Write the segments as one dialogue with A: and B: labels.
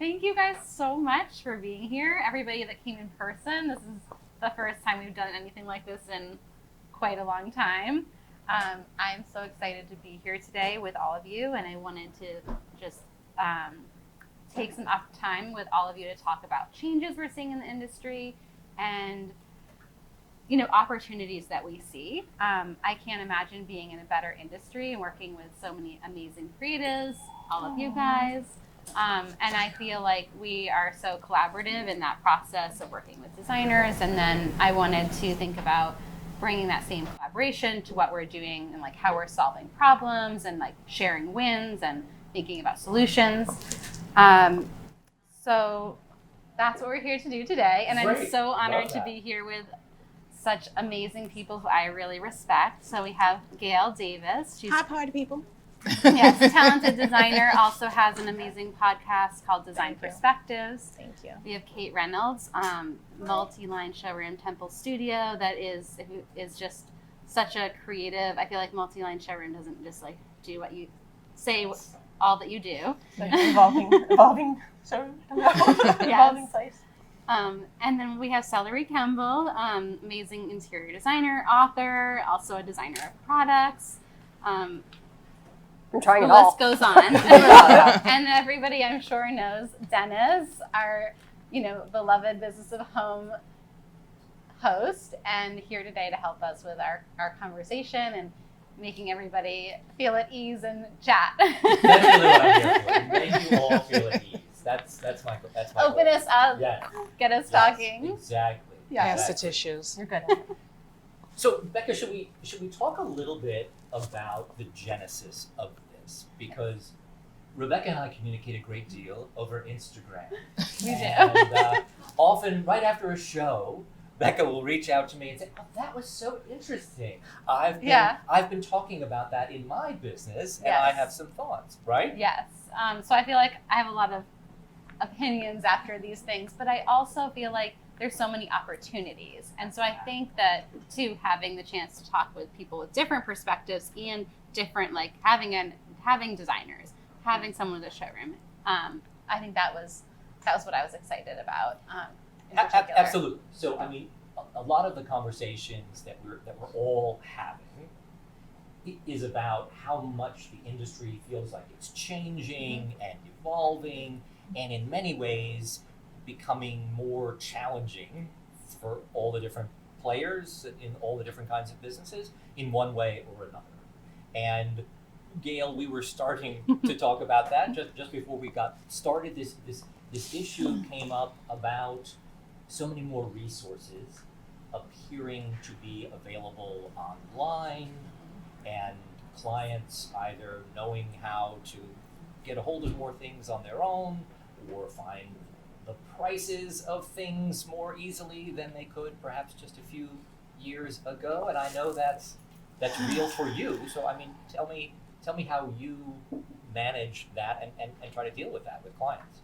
A: Thank you guys so much for being here. Everybody that came in person, this is the first time we've done anything like this in quite a long time. I'm so excited to be here today with all of you, and I wanted to just take some time with all of you to talk about changes we're seeing in the industry and opportunities that we see. I can't imagine being in a better industry and working with so many amazing creatives, all of you guys. And I feel like we are so collaborative in that process of working with designers. And then I wanted to think about bringing that same collaboration to what we're doing and like how we're solving problems and like sharing wins and thinking about solutions. So that's what we're here to do today. And I'm so honored to be here with such amazing people who I really respect. So we have Gail Davis. She's
B: hi, party people.
A: Yes, talented designer, also has an amazing podcast called Design Perspectives.
B: Thank you.
A: We have Kate Reynolds, multiline showroom Temple Studio that is just such a creative. I feel like multiline showroom doesn't just like do what you say, all that you do.
B: Like evolving showroom. Evolving place.
A: And then we have Celerie, Kemble, amazing interior designer, author, also a designer of products.
C: I'm trying it
A: all. The list goes on. And everybody I'm sure knows Dennis, our beloved Business of Home host, and here today to help us with our conversation and making everybody feel at ease and chat.
D: That's really what I'm here for. Make you all feel at ease. That's my
A: Open
D: goal.
A: us up.
D: Yes.
A: Get us talking.
D: Exactly.
B: Yeah.
E: Pass the tissues.
B: You're good.
D: So, Becca, should we talk a little bit about the genesis of this? Because Rebecca and I communicate a great deal over Instagram.
A: We do.
D: And often, right after a show, Becca will reach out to me and say, "Oh, that was so interesting. I've been talking about that in my business, and I have some thoughts." Right?
A: Yes. So I feel like I have a lot of opinions after these things, but I also feel like there's so many opportunities. And so I think that too, having the chance to talk with people with different perspectives and different, like having designers, having someone with a showroom, I think that was what I was excited about. In particular.
D: Absolutely. So I mean, a lot of the conversations that we're all having is about how much the industry feels like it's changing and evolving, and in many ways becoming more challenging for all the different players in all the different kinds of businesses in one way or another. And Gail, we were starting to talk about that just before we got started. This issue came up about so many more resources appearing to be available online, and clients either knowing how to get a hold of more things on their own or find the prices of things more easily than they could perhaps just a few years ago. And I know that's real for you. So I mean, tell me how you manage that and try to deal with that with clients.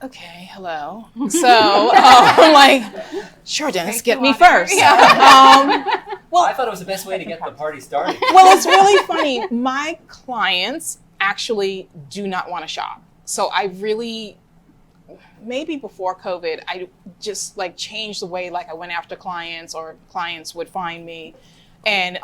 E: Okay, hello. So I'm like, sure, Dennis, get me first.
A: Yeah.
D: Well, I thought it was the best way to get the party started.
E: Well, it's really funny. My clients actually do not want to shop. So I really, maybe before COVID, I just like changed the way like I went after clients or clients would find me. And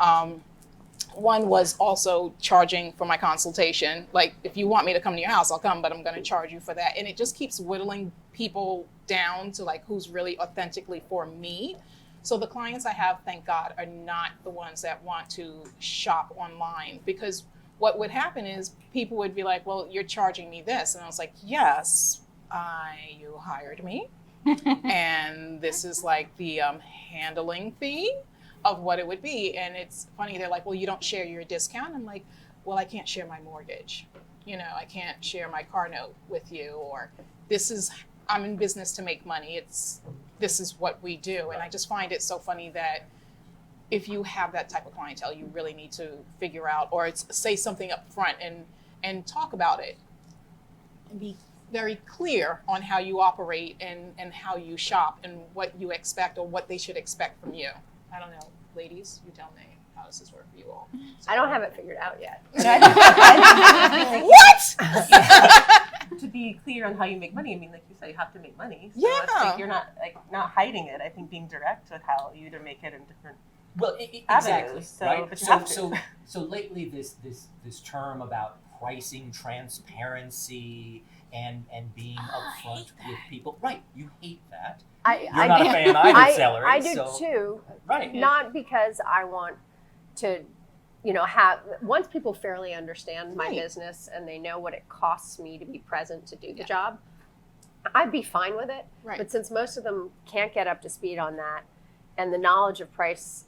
E: one was also charging for my consultation. Like, if you want me to come to your house, I'll come, but I'm going to charge you for that. And it just keeps whittling people down to like who's really authentically for me. So the clients I have, thank God, are not the ones that want to shop online, because what would happen is people would be like, well, you're charging me this. And I was like, yes, you hired me. And this is like the handling fee of what it would be. And it's funny, they're like, well, you don't share your discount. I'm like, well, I can't share my mortgage. I can't share my car note with you, or I'm in business to make money. This is what we do. And I just find it so funny that if you have that type of clientele, you really need to figure out, or say something up front and talk about it and be very clear on how you operate and how you shop and what you expect or what they should expect from you. I don't know, ladies, you tell me, how does this work for you all?
C: I don't have it figured out yet.
E: What?
B: To be clear on how you make money. I mean, like you said, you have to make money. So
E: Yeah.
B: it's like you're not hiding it. I think being direct with how you either make it in different
D: Well,
B: avenues.
D: exactly,
B: So,
D: right?
B: but you have to.
D: So lately, this term about pricing transparency and being upfront with people, right? You hate that. You're not a fan either, Celerie.
C: I do
D: so,
C: too.
D: Right.
C: Not because I want to, have, once people fairly understand my business and they know what it costs me to be present to do the job, I'd be fine with it.
E: Right.
C: But since most of them can't get up to speed on that, and the knowledge of price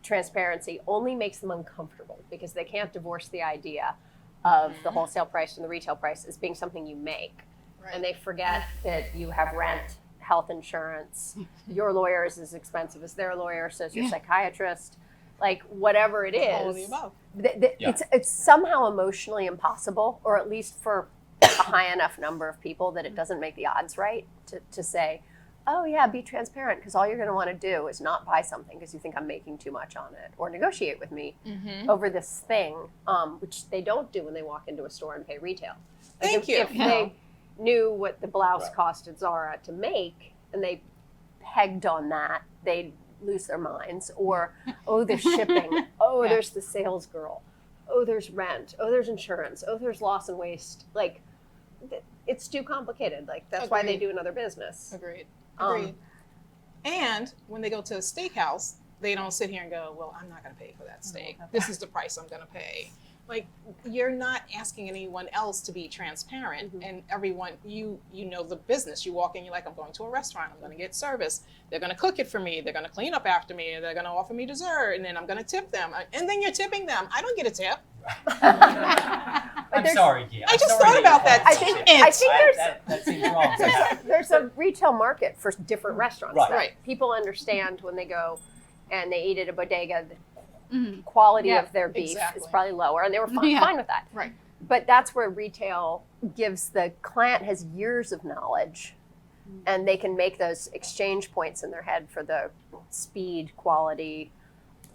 C: transparency only makes them uncomfortable because they can't divorce the idea of the wholesale price and the retail price as being something you make.
E: Right.
C: And they forget that you have rent, health insurance, your lawyer is as expensive as their lawyer, so is your psychiatrist. Like whatever it is,
E: All of the above.
C: it's somehow emotionally impossible, or at least for a high enough number of people that it doesn't make the odds right to say, oh yeah, be transparent, because all you're going to want to do is not buy something because you think I'm making too much on it, or negotiate with me over this thing, which they don't do when they walk into a store and pay retail. Like
E: Thank you.
C: If they knew what the blouse cost at Zara to make and they pegged on that, they'd lose their minds. Or, oh, there's shipping. Oh, there's the sales girl. Oh, there's rent. Oh, there's insurance. Oh, there's loss and waste. Like, it's too complicated. Like, that's why they do another business.
E: Agreed.
C: Um,
E: And when they go to a steakhouse, they don't sit here and go, well, I'm not going to pay for that steak. This is the price I'm going to pay. Like, you're not asking anyone else to be transparent, and everyone, you know the business. You walk in, you're like, I'm going to a restaurant, I'm going to get service. They're going to cook it for me. They're going to clean up after me. They're going to offer me dessert, and then I'm going to tip them. And then you're tipping them. I don't get a tip.
D: I'm sorry, Gail.
E: I just thought about that.
C: I think there's
D: that seems wrong.
C: there's a retail market for different restaurants.
D: Right.
C: that
E: Right.
C: People understand when they go and they eat at a bodega, the quality of their beef is probably lower, and they were fine with that.
E: Right.
C: But that's where retail gives the client has years of knowledge, and they can make those exchange points in their head for the speed, quality,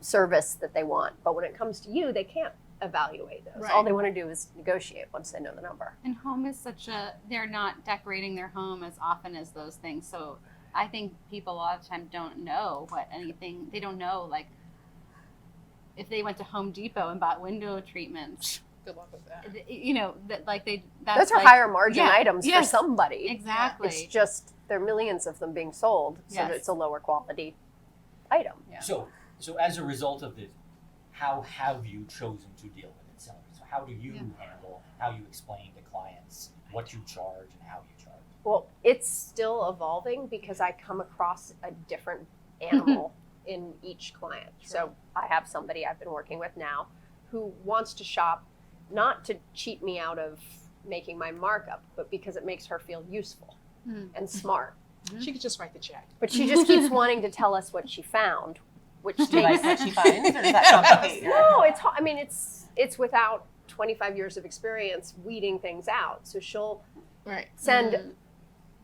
C: service that they want. But when it comes to you, they can't evaluate those.
E: Right.
C: All they want to do is negotiate once they know the number.
A: And home is they're not decorating their home as often as those things. So I think people a lot of times don't know they don't know, like, if they went to Home Depot and bought window treatments,
E: Good luck with that.
C: Those are higher margin items for somebody.
A: Exactly.
C: It's just there are millions of them being sold, so that it's a lower quality item.
A: Yeah.
D: So as a result of this, how have you chosen to deal with it, Celerie? So how do you handle, how you explain to clients what you charge and how you charge?
C: Well, it's still evolving because I come across a different animal in each client. So I have somebody I've been working with now who wants to shop not to cheat me out of making my markup, but because it makes her feel useful and smart.
E: She could just write the check.
C: But she just keeps wanting to tell us what she found, which
B: Do you
C: takes
B: like what she finds, or does that complicate your
C: no, it's without 25 years of experience weeding things out. So she'll send,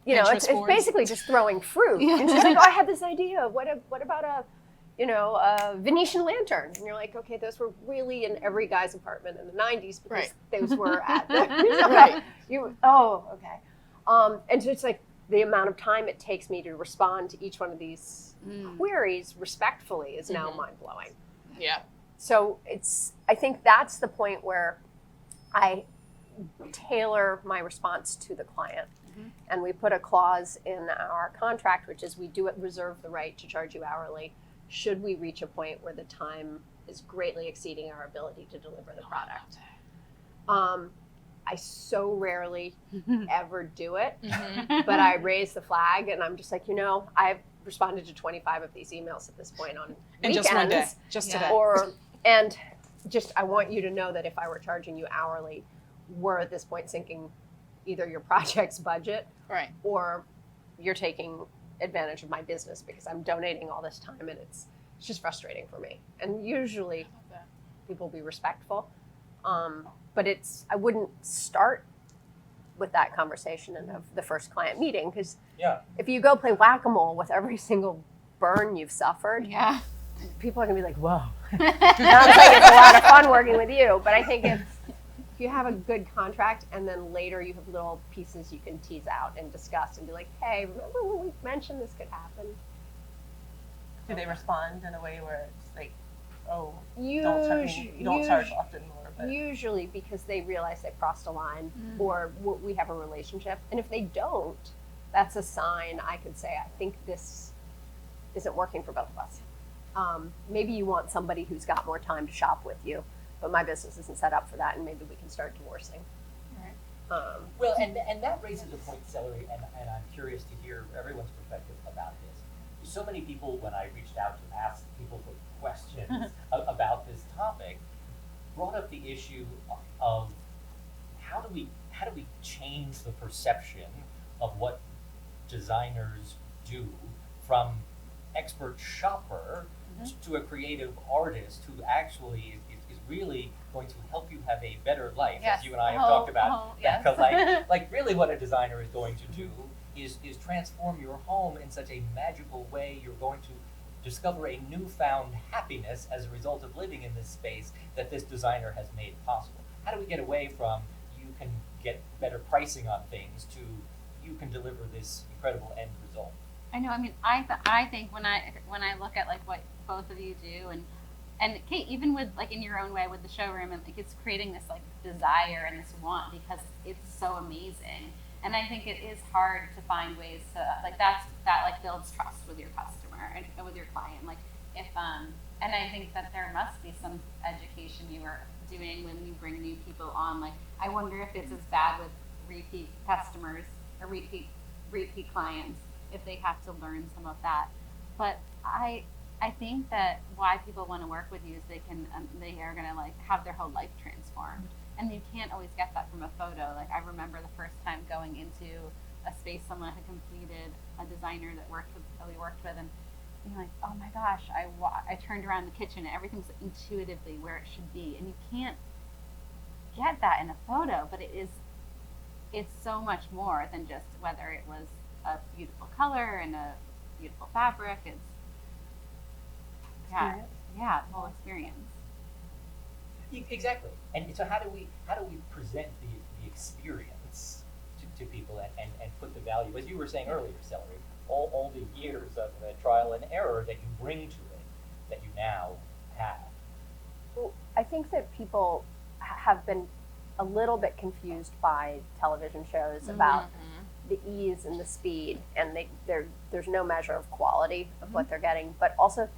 E: Interest
C: it's
E: boards.
C: basically just throwing fruit. And she's like, oh, I had this idea. What about a Venetian lantern? And you're like, okay, those were really in every guy's apartment in the 90s because those were at the, okay. And so it's like the amount of time it takes me to respond to each one of these queries respectfully is now mind-blowing.
E: Yeah.
C: So I think that's the point where I tailor my response to the client. And we put a clause in our contract, which is we do reserve the right to charge you hourly should we reach a point where the time is greatly exceeding our ability to deliver the product. I so rarely ever do it, but I raise the flag and I'm just like, I've responded to 25 of these emails at this point on
E: And
C: weekends.
E: just one day, just today.
C: And I want you to know that if I were charging you hourly, we're at this point sinking either your project's budget or you're taking advantage of my business because I'm donating all this time and it's just frustrating for me. And usually people will be respectful. But I wouldn't start with that conversation in the first client meeting because if you go play whack-a-mole with every single burn you've suffered, people are going to be like, whoa. Sounds like it's a lot of fun working with you. But I think if you have a good contract and then later you have little pieces you can tease out and discuss and be like, hey, remember when we mentioned this could happen?
B: Do they respond in a way where it's like, oh, you
C: Usually,
B: don't charge often more, but
C: usually because they realize they've crossed a line or we have a relationship. And if they don't, that's a sign I could say, I think this isn't working for both of us. Maybe you want somebody who's got more time to shop with you, but my business isn't set up for that, and maybe we can start divorcing.
D: Well, and that raises a point, Celerie, and I'm curious to hear everyone's perspective about this. So many people, when I reached out to ask people for questions about this topic, brought up the issue of how do we change the perception of what designers do from expert shopper to a creative artist who actually is really going to help you have a better life,
A: Yes.
D: as you and I have talked about.
A: Yes.
D: Like really what a designer is going to do is transform your home in such a magical way. You're going to discover a newfound happiness as a result of living in this space that this designer has made possible. How do we get away from you can get better pricing on things to you can deliver this incredible end result?
A: I know. I mean, I think when I look at like what both of you do, and Kate, even with like in your own way with the showroom, and like it's creating this like desire and this want because it's so amazing. And I think it is hard to find ways to like that like builds trust with your customer and with your client. Like if and I think that there must be some education you are doing when you bring new people on. Like I wonder if it's as bad with repeat customers or repeat clients, if they have to learn some of that. But I think that why people want to work with you is they are going to like have their whole life transformed, and you can't always get that from a photo. Like I remember the first time going into a space someone had completed, a designer that we worked with, and being like, oh my gosh, I turned around the kitchen and everything's intuitively where it should be, and you can't get that in a photo, but it's so much more than just whether it was a beautiful color and a beautiful fabric. It's the whole experience.
D: Exactly. And so how do we present the experience to people and put the value, as you were saying earlier, Celerie, all the years of the trial and error that you bring to it that you now have?
C: Well, I think that people have been a little bit confused by television shows about the ease and the speed, and there's no measure of quality of what they're getting, but also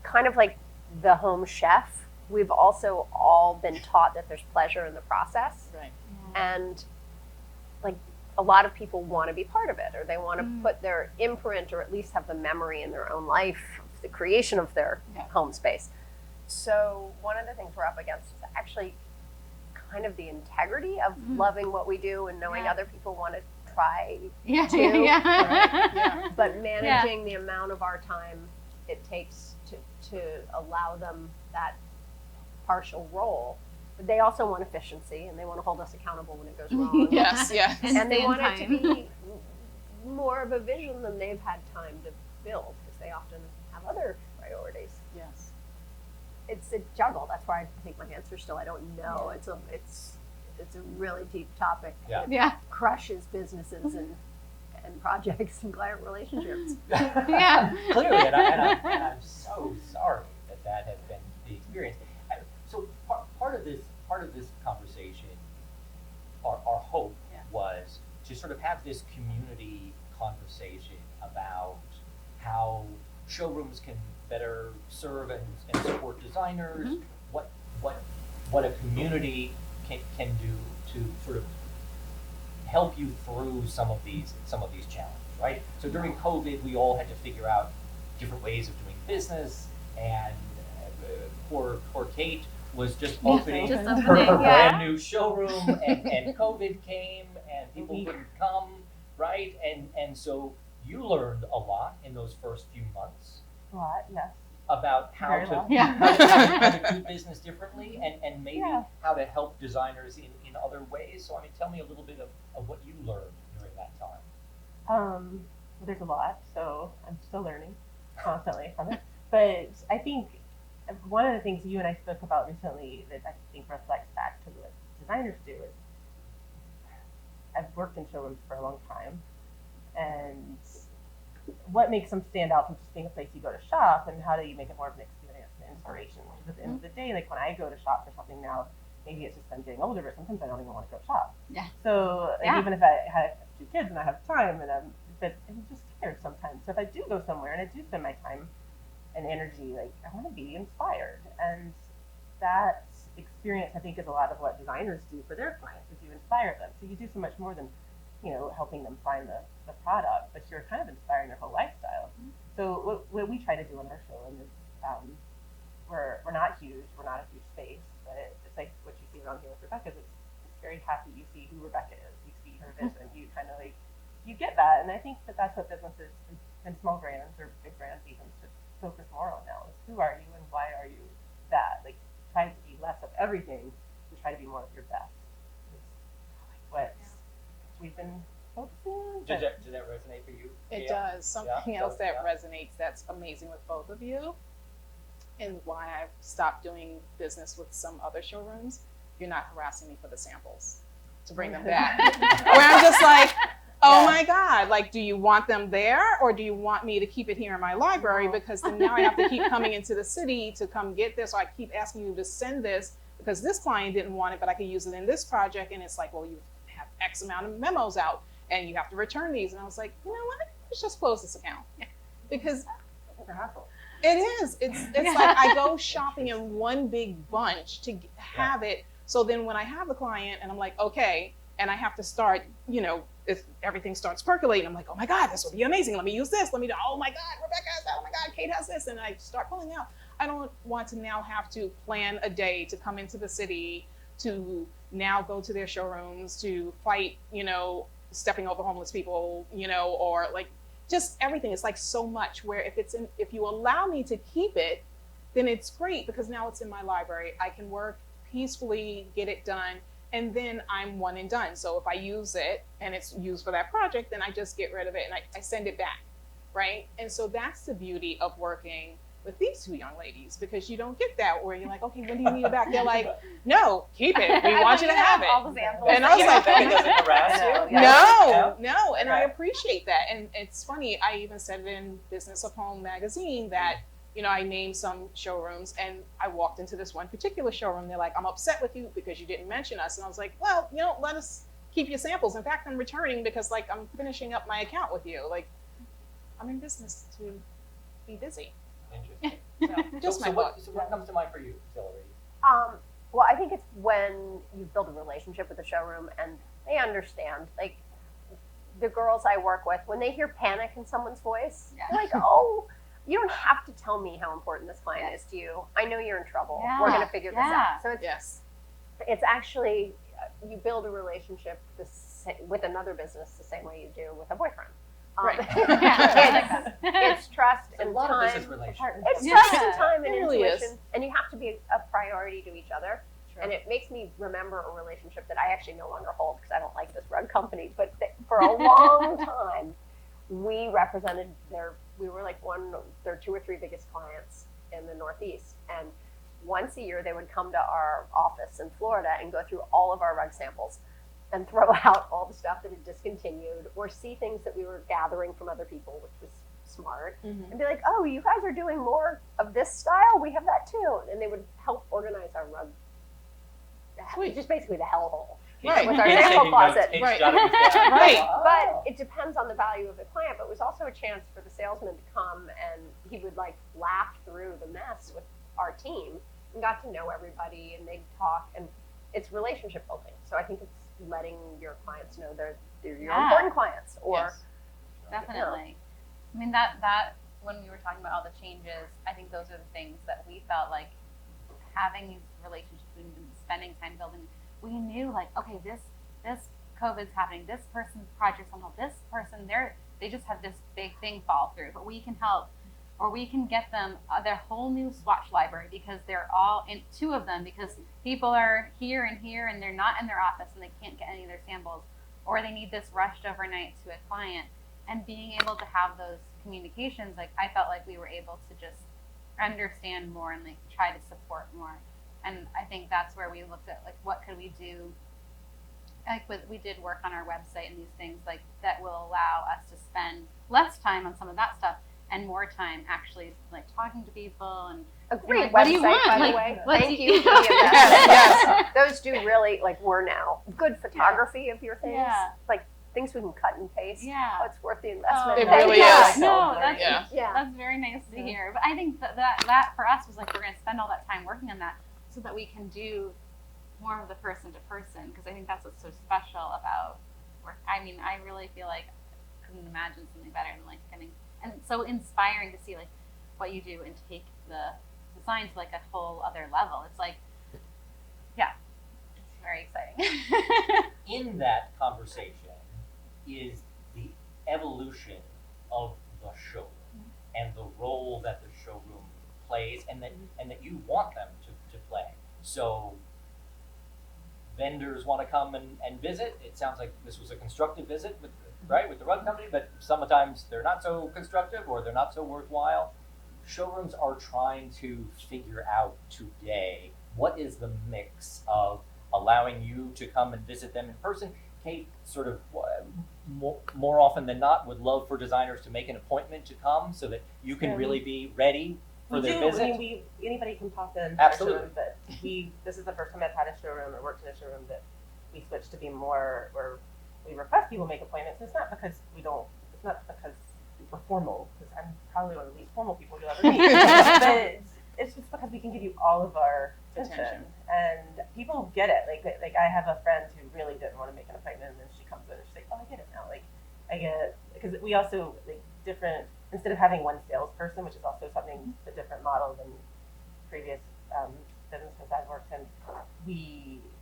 C: kind of like the home chef, we've also all been taught that there's pleasure in the process.
E: Right.
C: And like a lot of people want to be part of it, or they want to put their imprint or at least have the memory in their own life of the creation of their home space. So one of the things we're up against is actually kind of the integrity of loving what we do and knowing other people want to try too. But managing the amount of our time it takes to allow them that partial role. But they also want efficiency, and they want to hold us accountable when it goes wrong.
E: Yes.
C: And they want it to be more of a vision than they've had time to build, because they often have other priorities.
E: Yes.
C: It's a juggle. That's why I think my answer still I don't know. It's a really deep topic. It crushes businesses and projects and client relationships.
D: Clearly, and I'm so sorry that has been the experience. So part of this conversation, our hope was to sort of have this community conversation about how showrooms can better serve and support designers, what a community can do to sort of help you through some of these challenges, right? So during COVID, we all had to figure out different ways of doing business, and poor Kate was just opening her brand new showroom, and COVID came, and people wouldn't come, right? And so you learned a lot in those first few months.
B: a lot, yes.
D: About how
B: Very
D: to,
B: well.
D: how to do business differently, and maybe how to help designers in other ways. So I mean, tell me a little bit of what you learned during that time.
B: There's a lot, so I'm still learning constantly from it. But I think one of the things you and I spoke about recently that I think reflects back to what designers do is, I've worked in showrooms for a long time, and what makes them stand out from just being a place you go to shop, and how do you make it more of an experience and inspiration? Because at the end of the day, like when I go to shop for something now, maybe it's just I'm getting older, but sometimes I don't even want to go shop.
A: Yeah.
B: So like, even if I have 2 kids and I have time, and but I'm just tired sometimes. So if I do go somewhere and I do spend my time and energy, like I want to be inspired, and that experience I think is a lot of what designers do for their clients, is you inspire them. So you do so much more than, you know, helping them find the product, but you're kind of inspiring their whole lifestyle. So what we try to do in our showroom is we're not huge, we're not a huge space, but it's like what you see around here with Rebecca's. It's very happy. You see who Rebecca is, you see her vision, you kind of like, you get that. And I think that that's what businesses and small brands or big brands even should focus more on now, is who are you and why are you that? Like try to be less of everything and try to be more of your best. It's what we've been focusing on.
D: Did that resonate for you?
E: It
D: Yeah.
E: does. Something else that
D: Yeah.
E: resonates that's amazing with both of you, and why I've stopped doing business with some other showrooms. You're not harassing me for the samples to bring them back. Where I'm just like, oh my God, like, do you want them there, or do you want me to keep it here in my library? Because then now I have to keep coming into the city to come get this, or I keep asking you to send this because this client didn't want it, but I could use it in this project. And it's like, well, you have X amount of memos out and you have to return these. And I was like, you know what? Let's just close this account. Because it is. It's like I go shopping in one big bunch to have it. So then when I have the client and I'm like, okay, and I have to start, you know, if everything starts percolating, I'm like, oh my God, this will be amazing. Let me use this. Let me do, oh my God, Rebecca has that. Oh my God, Kate has this. And I start pulling out. I don't want to now have to plan a day to come into the city, to now go to their showrooms, to fight, you know, stepping over homeless people, you know, or like just everything. It's like so much where if you allow me to keep it, then it's great because now it's in my library. I can work peacefully, get it done, and then I'm one and done. So if I use it and it's used for that project, then I just get rid of it and I send it back, right? And so that's the beauty of working with these 2 young ladies, because you don't get that where you're like, okay, when do you need it back? They're like, no, keep it. We want you to have it.
A: All the samples.
E: And I was like,
D: Rebecca doesn't harass you?
E: no, and I appreciate that. And it's funny, I even said it in Business of Home magazine that, you know, I named some showrooms, and I walked into this one particular showroom. They're like, I'm upset with you because you didn't mention us. And I was like, well, you know, let us keep your samples. In fact, I'm returning because like I'm finishing up my account with you. Like, I'm in business to be busy.
D: Interesting.
E: So, just my thought.
D: So what comes to mind for you, Celerie?
C: Well, I think it's when you build a relationship with the showroom and they understand. Like the girls I work with, when they hear panic in someone's voice, they're like, "Oh, you don't have to tell me how important this client is to you. I know you're in trouble.
A: Yeah.
C: We're going to figure this out." So it's actually you build a relationship with another business the same way you do with a boyfriend.
E: Right.
C: It's trust
D: It's a
C: and
D: lot of
C: time.
D: business relationships.
C: It's
A: Yeah.
C: trust and time and
E: It really
C: intuition,
E: is.
C: and you have to be a priority to each other. And it makes me remember a relationship that I actually no longer hold because I don't like this rug company. But for a long time, we represented we were like their 2 or 3 biggest clients in the Northeast. And once a year, they would come to our office in Florida and go through all of our rug samples and throw out all the stuff that had discontinued or see things that we were gathering from other people, which was smart, and be like, oh, you guys are doing more of this style? We have that too. And they would help organize our rug, just basically the hellhole.
E: Right.
C: With our
D: Kate's
C: sample
D: taking notes.
C: closet.
D: Kate's
E: Right.
D: jotting these down.
E: Right.
C: But it depends on the value of the client, but it was also a chance for the salesman to come and he would like laugh through the mess with our team and got to know everybody and they'd talk, and it's relationship building. So I think it's letting your clients know they're your important clients, or
E: Yes.
A: Definitely. I mean, that when we were talking about all the changes, I think those are the things that we felt like having these relationships and spending time building. We knew like, okay, this COVID's happening, this person's project's on hold, this person, they just have this big thing fall through, but we can help, or we can get them their whole new swatch library because they're all in 2 of them because people are here and they're not in their office and they can't get any of their samples, or they need this rushed overnight to a client. And being able to have those communications, like I felt like we were able to just understand more and like try to support more. And I think that's where we looked at like what could we do. Like we did work on our website and these things like that will allow us to spend less time on some of that stuff and more time actually like talking to people and
C: A great
A: like, what do you
C: website,
A: want?
C: by
A: Like,
C: the way.
A: what do
C: Thank
A: you-
C: you for the investment.
E: Yes.
C: Those do really, like, we're now good photography of your things.
A: Yeah.
C: Like, things we can cut and paste.
A: Yeah.
C: Oh, it's worth the investment.
E: It
C: Thank
E: really
C: you.
E: is.
A: No, that's
E: Yeah.
C: Yeah.
A: that's very nice to hear. But I think that for us was like we're going to spend all that time working on that so that we can do more of the person to person because I think that's what's so special about work. I mean, I really feel like I couldn't imagine something better than like getting and it's so inspiring to see like what you do and take the design to like a whole other level. It's like, yeah, it's very exciting.
D: In that conversation is the evolution of the showroom and the role that the showroom plays and that you want them to play. So vendors want to come and visit. It sounds like this was a constructive visit with the rug company, but sometimes they're not so constructive or they're not so worthwhile. Showrooms are trying to figure out today what is the mix of allowing you to come and visit them in person. Kate, sort of more often than not, would love for designers to make an appointment to come so that you can really be ready for
B: We
D: their
B: do.
D: visit.
B: I mean, anybody can pop in.
D: Absolutely.
B: Showroom, but this is the first time I've had a showroom or worked in a showroom that we switched to be more where we request people make appointments. It's not because it's not because we're formal, because I'm probably one of the least formal people you'll ever meet. But it's just because we can give you all of our attention. And people get it. Like I have a friend who really didn't want to make an appointment, and then she comes in and she's like, "Oh, I get it now." Like I get it because we also like different. Instead of having one salesperson, which is also something a different model than previous businesses I've worked in,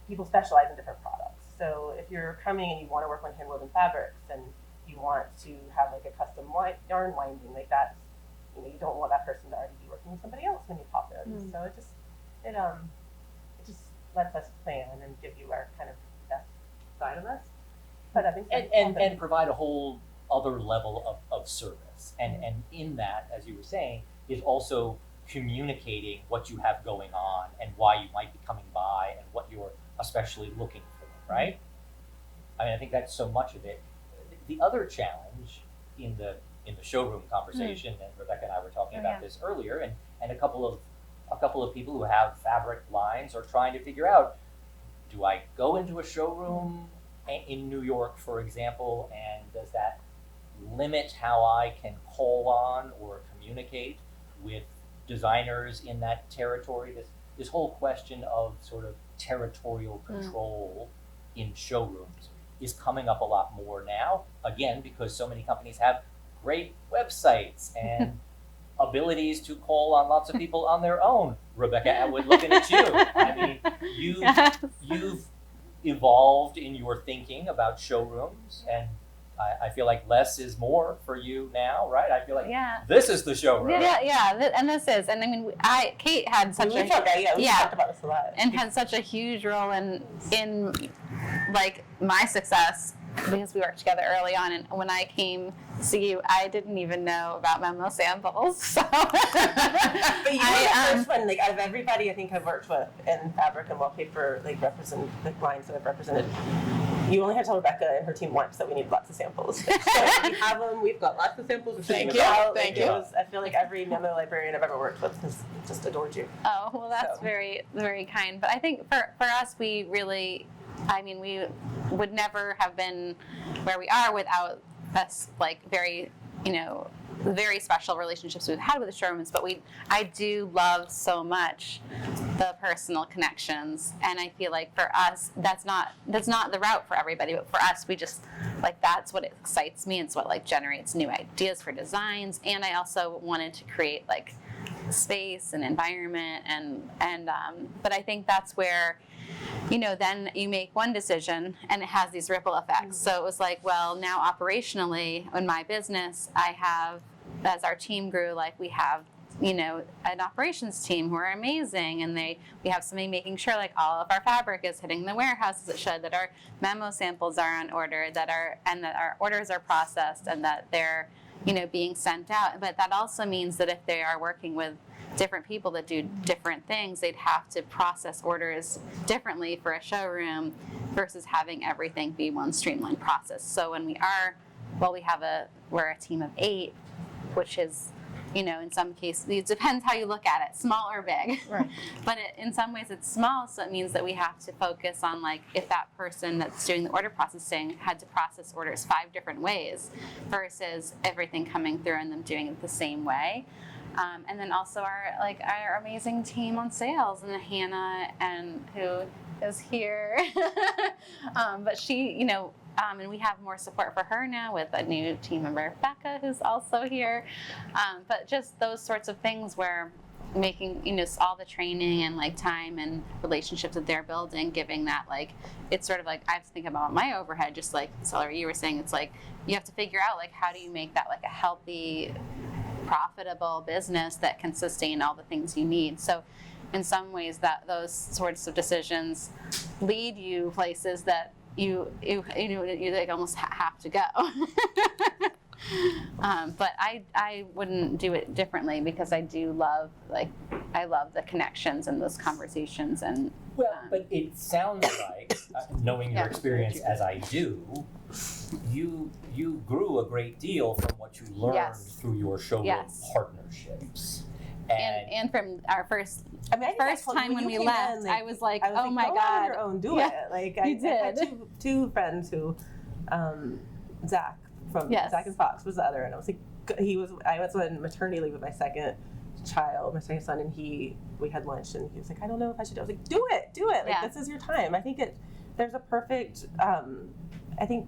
B: people specialize in different products. So if you're coming and you want to work on hand-woven fabrics and you want to have like a custom yarn winding, like that's, you don't want that person to already be working with somebody else when you pop in. So it just lets us plan and give you our kind of best side of us. But I think
D: and provide a whole other level of service. And in that, as you were saying, is also communicating what you have going on and why you might be coming by and what you're especially looking for, right? I mean, I think that's so much of it. The other challenge in the showroom conversation, and Rebecca and I were talking about this earlier, and a couple of people who have fabric lines are trying to figure out, do I go into a showroom in New York, for example, and does that limit how I can call on or communicate with designers in that territory? This whole question of sort of territorial control in showrooms is coming up a lot more now, again, because so many companies have great websites and abilities to call on lots of people on their own. Rebecca Atwood, looking at you. I mean, you've evolved in your thinking about showrooms, and I feel like less is more for you now, right? I feel like this is the showroom.
A: And this is, and I mean, Kate had such
B: we talked about this a lot,
A: and had such a huge role in like my success because we worked together early on. And when I came to see you, I didn't even know about memo samples. So,
B: but you were the first one, like out of everybody I think I've worked with in fabric and wallpaper, like represent the clients that I've represented. You only have to tell Rebecca and her team once that we need lots of samples. So we have them. We've got lots of samples.
E: Thank you. Thank you.
B: I feel like every memo librarian I've ever worked with has just adored you.
A: Oh, well, that's very, very kind. But I think for us, we really, I mean, we would never have been where we are without us, like, very, very special relationships we've had with the showrooms. But I do love so much the personal connections, and I feel like for us, that's not the route for everybody. But for us, we just like that's what excites me. It's what like generates new ideas for designs, and I also wanted to create like space and environment, and but I think that's where. Then you make one decision and it has these ripple effects. So it was like, well, now operationally in my business, I have, as our team grew, like we have, an operations team who are amazing, and we have somebody making sure like all of our fabric is hitting the warehouse as it should, that our memo samples are on order, that our orders are processed, and that they're being sent out. But that also means that if they are working with different people that do different things, they'd have to process orders differently for a showroom versus having everything be one streamlined process. So when we're a team of 8, which is, in some cases, it depends how you look at it, small or big.
E: Right.
A: But in some ways it's small, so it means that we have to focus on, like, if that person that's doing the order processing had to process orders 5 different ways versus everything coming through and them doing it the same way. And then also our amazing team on sales, and Hannah, and who is here. But she, and we have more support for her now with a new team member, Rebecca, who's also here. But just those sorts of things where making, all the training and like time and relationships that they're building, giving that, like, it's sort of like, I have to think about my overhead, just like Celerie, you were saying, it's like, you have to figure out, like, how do you make that like a healthy, profitable business that can sustain all the things you need. So in some ways that those sorts of decisions lead you places that you like almost have to go. But I wouldn't do it differently, because I do love, I love the connections and those conversations. And
D: but it sounds like, knowing your experience as I do, you grew a great deal from what you learned through your showroom partnerships. And
A: from our first
B: I
A: time when we left, I was like,
B: oh
A: my
B: go
A: God.
B: on your own, do it. Like, I had two friends who, Zach from Zach and Fox was the other, and I was like, I was on maternity leave with my second son, and we had lunch, and he was like, I don't know if I should. I was like, do it. Like, this is your time. I think there's a perfect, I think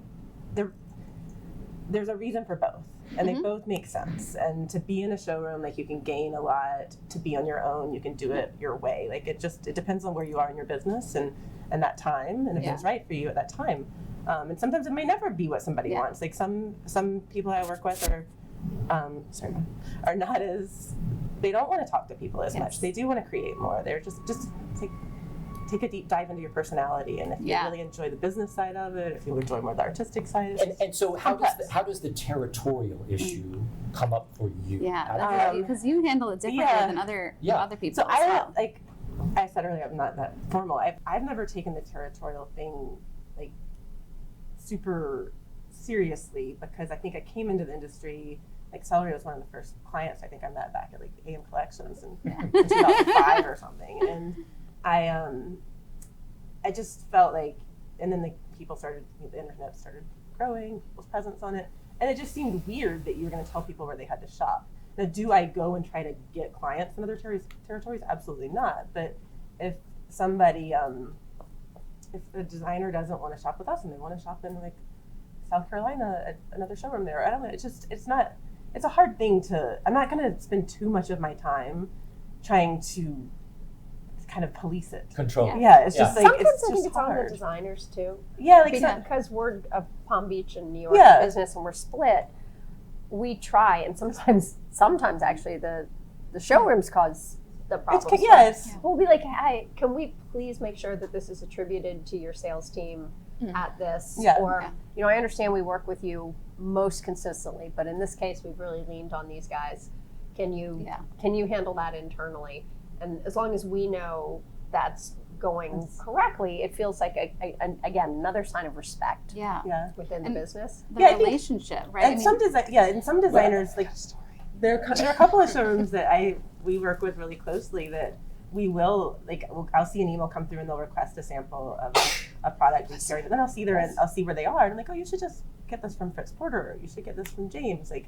B: there's a reason for both. And they both make sense. And to be in a showroom, like, you can gain a lot. To be on your own, you can do it your way. Like, it depends on where you are in your business and that time, and if it's right for you at that time. And sometimes it may never be what somebody wants. Like, some people I work with are not as, they don't want to talk to people as much. They do want to create more. They're just take a deep dive into your personality, and if you really enjoy the business side of it, if you enjoy more the artistic side.
D: And so how does the territorial issue come up for you?
A: Yeah, because you handle it differently than other people.
B: So like I said earlier, I'm not that formal. I've never taken the territorial thing like super seriously, because I think I came into the industry. Like, Celerie was one of the first clients I think I met back at like AM Collections in 2005 or something, and I just felt like, and then the internet started growing, people's presence on it, and it just seemed weird that you were going to tell people where they had to shop. Now, do I go and try to get clients in other territories? Absolutely not. But if somebody, if a designer doesn't want to shop with us and they want to shop in like South Carolina at another showroom there, I don't know. It's a hard thing I'm not going to spend too much of my time trying to kind of police it.
D: Control.
B: It's just like,
C: sometimes
B: it's
C: I think
B: just
C: it's on
B: hard.
C: the designers too.
B: Yeah, like
C: because we're a Palm Beach and New York business, and we're split. We try, and sometimes actually the showrooms cause the problem. We'll be like, hey, can we please make sure that this is attributed to your sales team at this? Or, I understand we work with you most consistently, but in this case, we've really leaned on these guys. Can you handle that internally? And as long as we know that's going correctly, it feels like again another sign of respect. Within the business.
A: The relationship, right?
B: And some designers, like, there are a couple of showrooms that we work with really closely that we will, like, I'll see an email come through and they'll request a sample of a product we carry, but then I'll see where they are, and I'm like, oh, you should just get this from Fritz Porter, or you should get this from James. Like,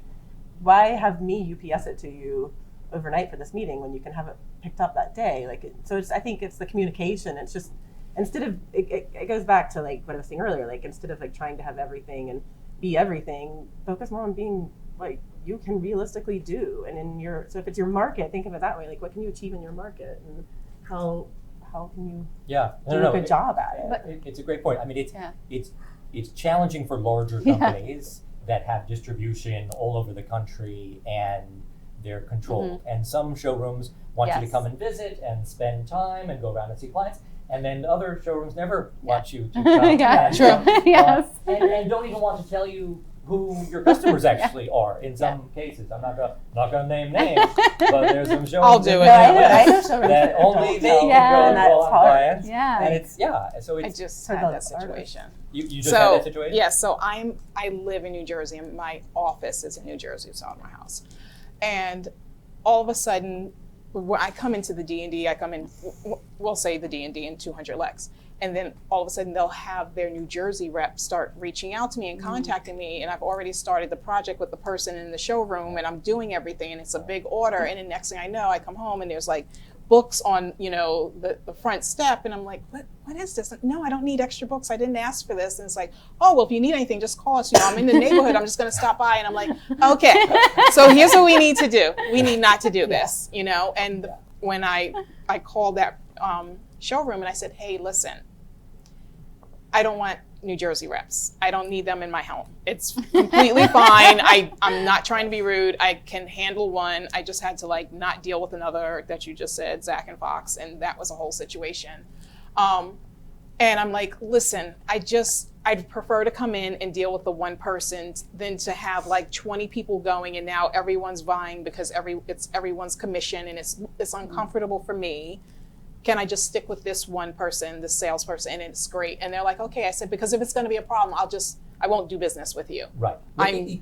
B: why have me UPS it to you overnight for this meeting when you can have it picked up that day? Like, I think it's the communication. It's just, instead of, it goes back to like what I was saying earlier, like, instead of like trying to have everything and be everything, focus more on being like you can realistically do. And so if it's your market, think of it that way. Like, what can you achieve in your market, and how can you do a good job at it?
D: But it's a great point. I mean, it's challenging for larger companies that have distribution all over the country, and they're controlled. And some showrooms want you to come and visit and spend time and go around and see clients. And then other showrooms never want you to come.
A: True.
D: And don't even want to tell you who your customers actually are in some cases. I'm not going to name names, but there's some showrooms
E: I'll do it.
B: I know showrooms
D: that only they can
A: Yeah.
D: go
B: and that's
D: and call on
B: hard.
D: clients.
A: Yeah.
D: And it's, so
E: I
D: it's,
E: just
B: For
E: had
B: the
E: that situation.
D: you just
E: So
D: had that situation?
E: yeah, so I live in New Jersey, and my office is in New Jersey, so out of my house. And all of a sudden, when I come into the D&D, I come in, we'll say the D&D in 200 Lex. And then all of a sudden they'll have their New Jersey rep start reaching out to me and contacting me. And I've already started the project with the person in the showroom, and I'm doing everything, and it's a big order. And the next thing I know, I come home and there's like books on, the front step. And I'm like, what is this? No, I don't need extra books. I didn't ask for this. And it's like, oh, well, if you need anything, just call us. I'm in the neighborhood. I'm just going to stop by. And I'm like, okay, so here's what we need to do. We need not to do this, And when I called that showroom and I said, hey, listen, I don't want New Jersey reps. I don't need them in my home. It's completely fine. I'm not trying to be rude. I can handle one. I just had to not deal with another that you just said, Zach and Fox, and that was a whole situation. And I'm like, listen, I'd prefer to come in and deal with the one person than to have 20 people going, and now everyone's vying because it's everyone's commission, and it's uncomfortable for me. Can I just stick with this one person, this salesperson, and it's great? And they're like, okay. I said, because if it's going to be a problem, I won't do business with you.
D: Right.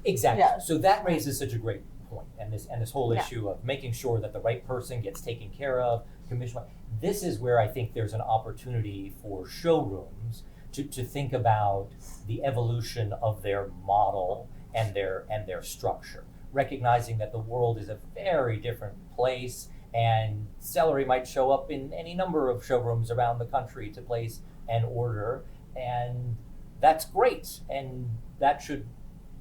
D: Exactly.
B: Yeah.
D: So that raises such a great point, and this whole issue of making sure that the right person gets taken care of, commission. This is where I think there's an opportunity for showrooms to think about the evolution of their model and their structure, recognizing that the world is a very different place. And Celerie might show up in any number of showrooms around the country to place an order, and that's great, and that should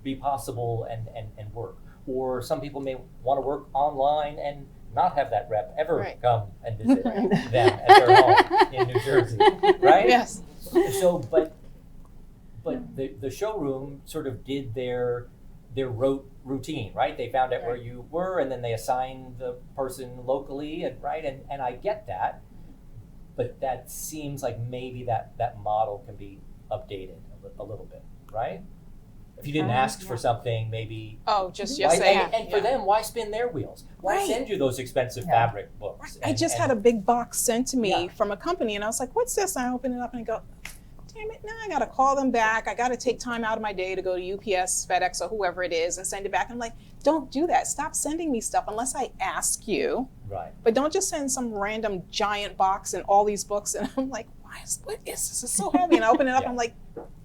D: be possible and work. Or some people may want to work online and not have that rep ever come and visit them at their home in New Jersey, right?
E: Yes.
D: So, but the showroom sort of did their routine, right? They found out where you were, and then they assigned the person locally, and I get that, but that seems like maybe that model can be updated a little bit, right? If you didn't ask for something, maybe.
E: Oh, just
D: Right?
E: say
D: And for them, why spin their wheels? Why
E: Right.
D: send you those expensive fabric books?
E: I just had a big box sent to me
D: Yeah.
E: from a company, and I was like, what's this? And I open it up and I go, damn it, now I gotta call them back. I gotta take time out of my day to go to UPS, FedEx, or whoever it is and send it back. And I'm like, don't do that. Stop sending me stuff unless I ask you.
D: Right.
E: But don't just send some random giant box and all these books. And I'm like, what is this? It's so heavy. And I open it up, I'm like,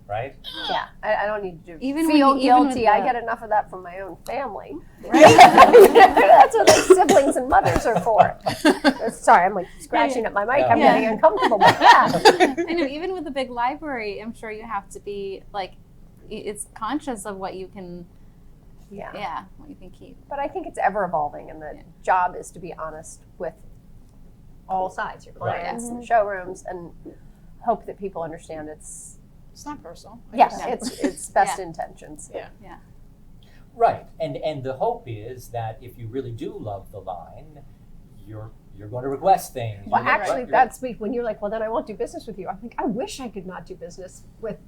D: Right?
C: Yeah, I don't need to
A: Even
C: feel
A: when you- even
C: guilty.
A: with
C: I
A: the-
C: get enough of that from my own family.
E: right?
C: That's what like siblings and mothers are for. Sorry, I'm scratching at my mic. I'm
A: Yeah.
C: getting uncomfortable. But yeah.
A: I know, even with the big library, I'm sure you have to be it's conscious of what you can, what you can keep.
C: But I think it's ever evolving, and the job is to be honest with all sides, your
D: Right.
C: clients, and the showrooms, and hope that people understand it's
E: It's not personal.
C: it's best intentions.
E: Yeah.
D: Right. And the hope is that if you really do love the line, you're going to request things.
C: Well,
D: You're gonna-
C: actually,
D: you're-
C: that's when you're like, well, then I won't do business with you. I think I wish I could not do business with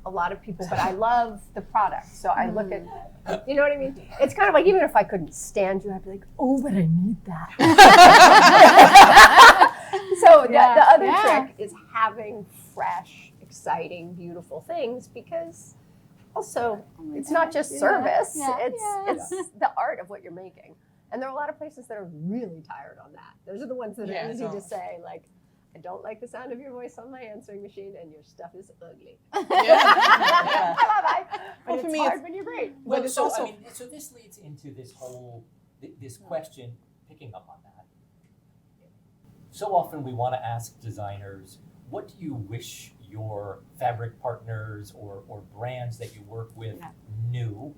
C: a lot of people, but I love the product. So I look at, you know what I mean? It's kind of like, even if I couldn't stand you, I'd be like, oh, but I need that. So the other trick is having fresh, exciting, beautiful things, because also it's not just service, it's the art of what you're making. And there are a lot of places that are really tired on that. Those are the ones that are easy to say, like, I don't like the sound of your voice on my answering machine, and your stuff is ugly. Bye-bye. But
E: Well, for
C: it's
E: me,
C: hard when you're great.
D: Well,
E: But it's
D: so,
E: also-
D: so this leads into this whole, this question, picking up on that. So often we want to ask designers, what do you wish your fabric partners or brands that you work with knew?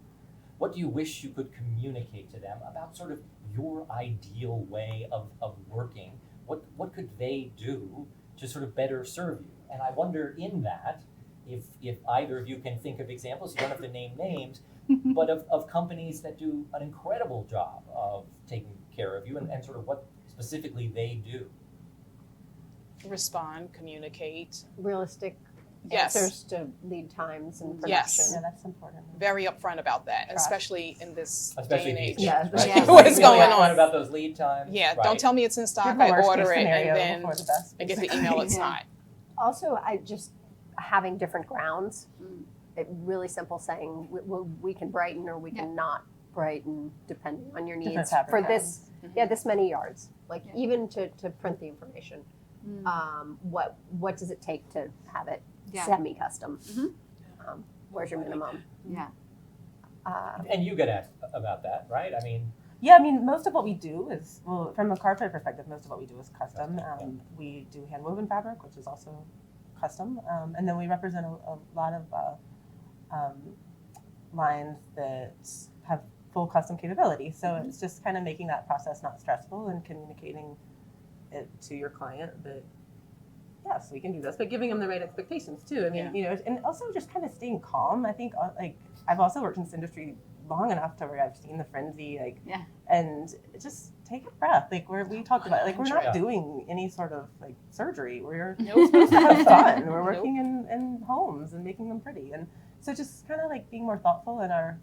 D: What do you wish you could communicate to them about sort of your ideal way of working? What could they do to sort of better serve you? And I wonder in that, if either of you can think of examples, you don't have to name names, but of companies that do an incredible job of taking care of you and sort of what specifically they do.
E: Respond, communicate.
C: Realistic
E: Yes.
C: answers to lead times and production.
E: Yes.
B: Yeah, that's important.
E: Very upfront about that,
C: Trust.
E: especially in this
D: Especially
E: day and
D: these
E: age.
B: Yeah,
D: days,
B: especially-
D: right?
A: Yeah.
E: What is
D: Really
E: going
D: upfront
E: on?
D: about those lead times.
E: Yeah,
D: right.
E: don't tell me it's in stock.
B: Give the
E: I
B: worst
E: order
B: case
E: it,
B: scenario
E: and then
B: before the best.
E: I get the email it's
A: Yeah.
E: not.
C: Also, I just having different grounds.
A: Mm.
C: It really simple saying we can brighten or we
A: Yeah.
C: can not brighten depending on your
B: Different
C: needs
B: fabric
C: for
B: patterns.
C: this this many yards. Like
A: Yeah.
C: even to print the information.
A: Mm.
C: What does it take to have it
A: Yeah.
C: semi-custom?
A: Mhm.
C: Where's your minimum?
A: Yeah.
D: And you get asked about that, right? I mean,
B: Yeah, I mean, most of what we do is, well, from a carpet perspective, most of what we do is custom. We do hand woven fabric, which is also custom. And then we represent a lot of lines that have full custom capability. So it's just kind of making that process not stressful and communicating it to your client that, yes, we can do this, but giving them the right expectations too. I mean, you know, and also just kind of staying calm. I think, like, I've also worked in this industry long enough to where I've seen the frenzy, like,
A: Yeah.
B: and just take a breath. Like we talked about, like, we're
D: Yeah.
B: not doing any sort of like surgery. We're
E: Nope.
B: supposed to have fun. We're
E: Nope.
B: working in homes and making them pretty. And so just kind of like being more thoughtful in our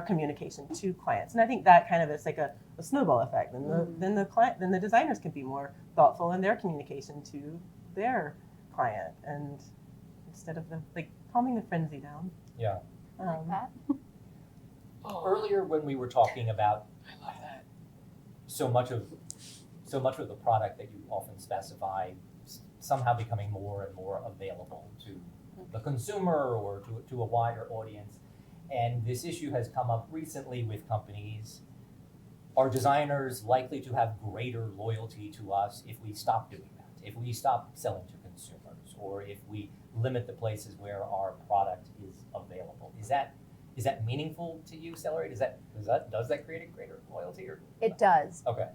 B: communication to clients. And I think that kind of is like a snowball effect. And then the designers can be more thoughtful in their communication to their client, and instead of the like calming the frenzy down.
D: yeah.
A: Like that.
D: Earlier when we were talking about
E: I love that.
D: so much of the product that you often specify somehow becoming more and more available to the consumer or to a wider audience. And this issue has come up recently with companies. Are designers likely to have greater loyalty to us if we stop doing that? If we stop selling to consumers, or if we limit the places where our product is available? Is that meaningful to you, Celerie? Does that create a greater loyalty? Or
C: It does.
D: okay.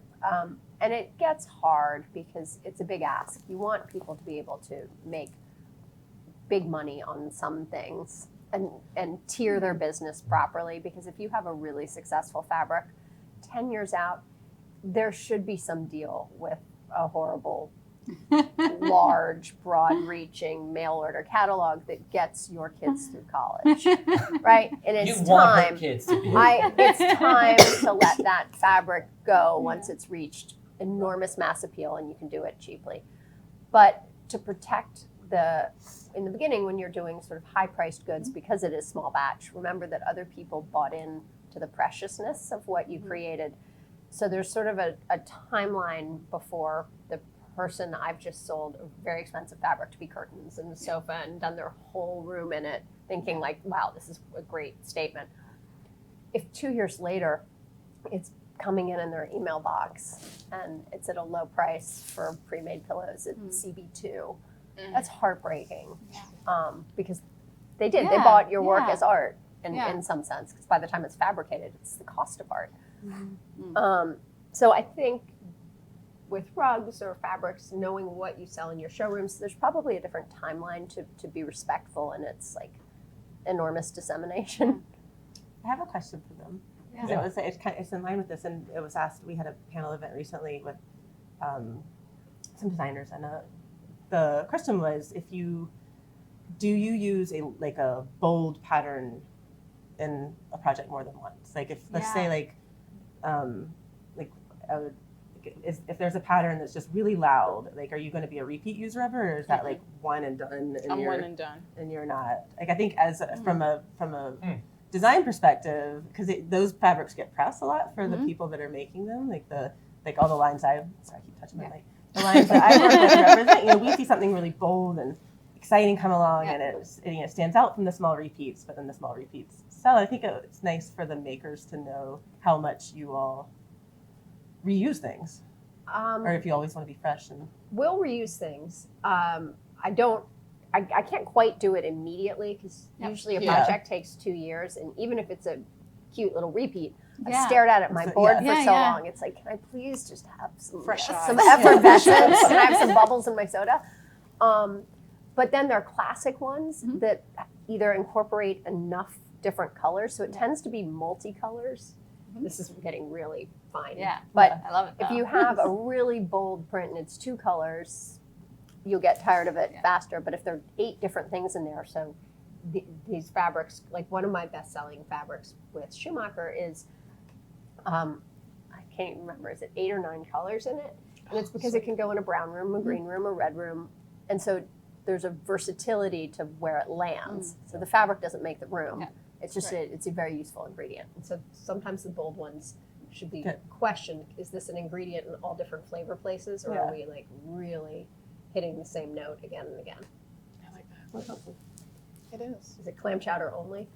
C: And it gets hard because it's a big ask. You want people to be able to make big money on some things and tier their business properly, because if you have a really successful fabric, 10 years out, there should be some deal with a horrible, large, broad-reaching mail order catalog that gets your kids through college, right? And it's
D: You want her
C: time.
D: kids to be.
C: It's time to let that fabric go once it's reached enormous mass appeal, and you can do it cheaply. But to protect in the beginning, when you're doing sort of high-priced goods, because it is small batch, remember that other people bought in to the preciousness of what you created. So there's sort of a timeline before the person I've just sold a very expensive fabric to be curtains and the sofa and done their whole room in it, thinking like, wow, this is a great statement. If 2 years later, it's coming in their email box and it's at a low price for pre-made pillows at CB2, that's heartbreaking. Because they did. They
A: Yeah,
C: bought your work
A: yeah.
C: as art in
A: Yeah.
C: some sense, because by the time it's fabricated, it's the cost of art. So I think with rugs or fabrics, knowing what you sell in your showrooms, there's probably a different timeline to be respectful in its like enormous dissemination.
B: I have a question for them. Because it's in line with this, and it was asked. We had a panel event recently with some designers, and the question was, do you use a bold pattern in a project more than once? Like if let's say if there's a pattern that's just really loud, like are you going to be a repeat user of it, or is that like one and done? And
E: I'm one and done.
B: and you're not. Like I think from a design perspective, because those fabrics get pressed a lot for the people that are making them, like all the lines I keep touching my mic. The lines that I work with represent, we see something really bold and exciting come along, and it stands out from the small repeats, but then the small repeats sell. I think it's nice for the makers to know how much you all reuse things, or if you always want to be fresh. And
C: We'll reuse things. I can't quite do it immediately, because usually a project takes 2 years, and even if it's a cute little repeat, I stared at it my board for so long. It's like, can I please just have some
E: Fresh
C: some
E: eyes.
C: effervescence? Can I have some bubbles in my soda? But then there are classic ones that either incorporate enough different colors, so it tends to be multicolors. This is getting really fine.
A: Yeah.
C: But
A: I love it.
C: if you have a really bold print and it's 2 colors, you'll get tired of it
A: Yeah.
C: faster. But if there are 8 different things in there, so these fabrics, like one of my best-selling fabrics with Schumacher is, I can't even remember, is it 8 or 9 colors in it? And it's because it can go in a brown room, a green room, a red room. And so there's a versatility to where it lands. So the fabric doesn't make the room.
A: Yeah.
C: It's just it's a very useful ingredient. And so sometimes the bold ones should be
B: Good.
C: questioned, is this an ingredient in all different flavor places, or
B: Yeah.
C: are we like really hitting the same note again and again?
E: I like that. It is.
C: Is it clam chowder only?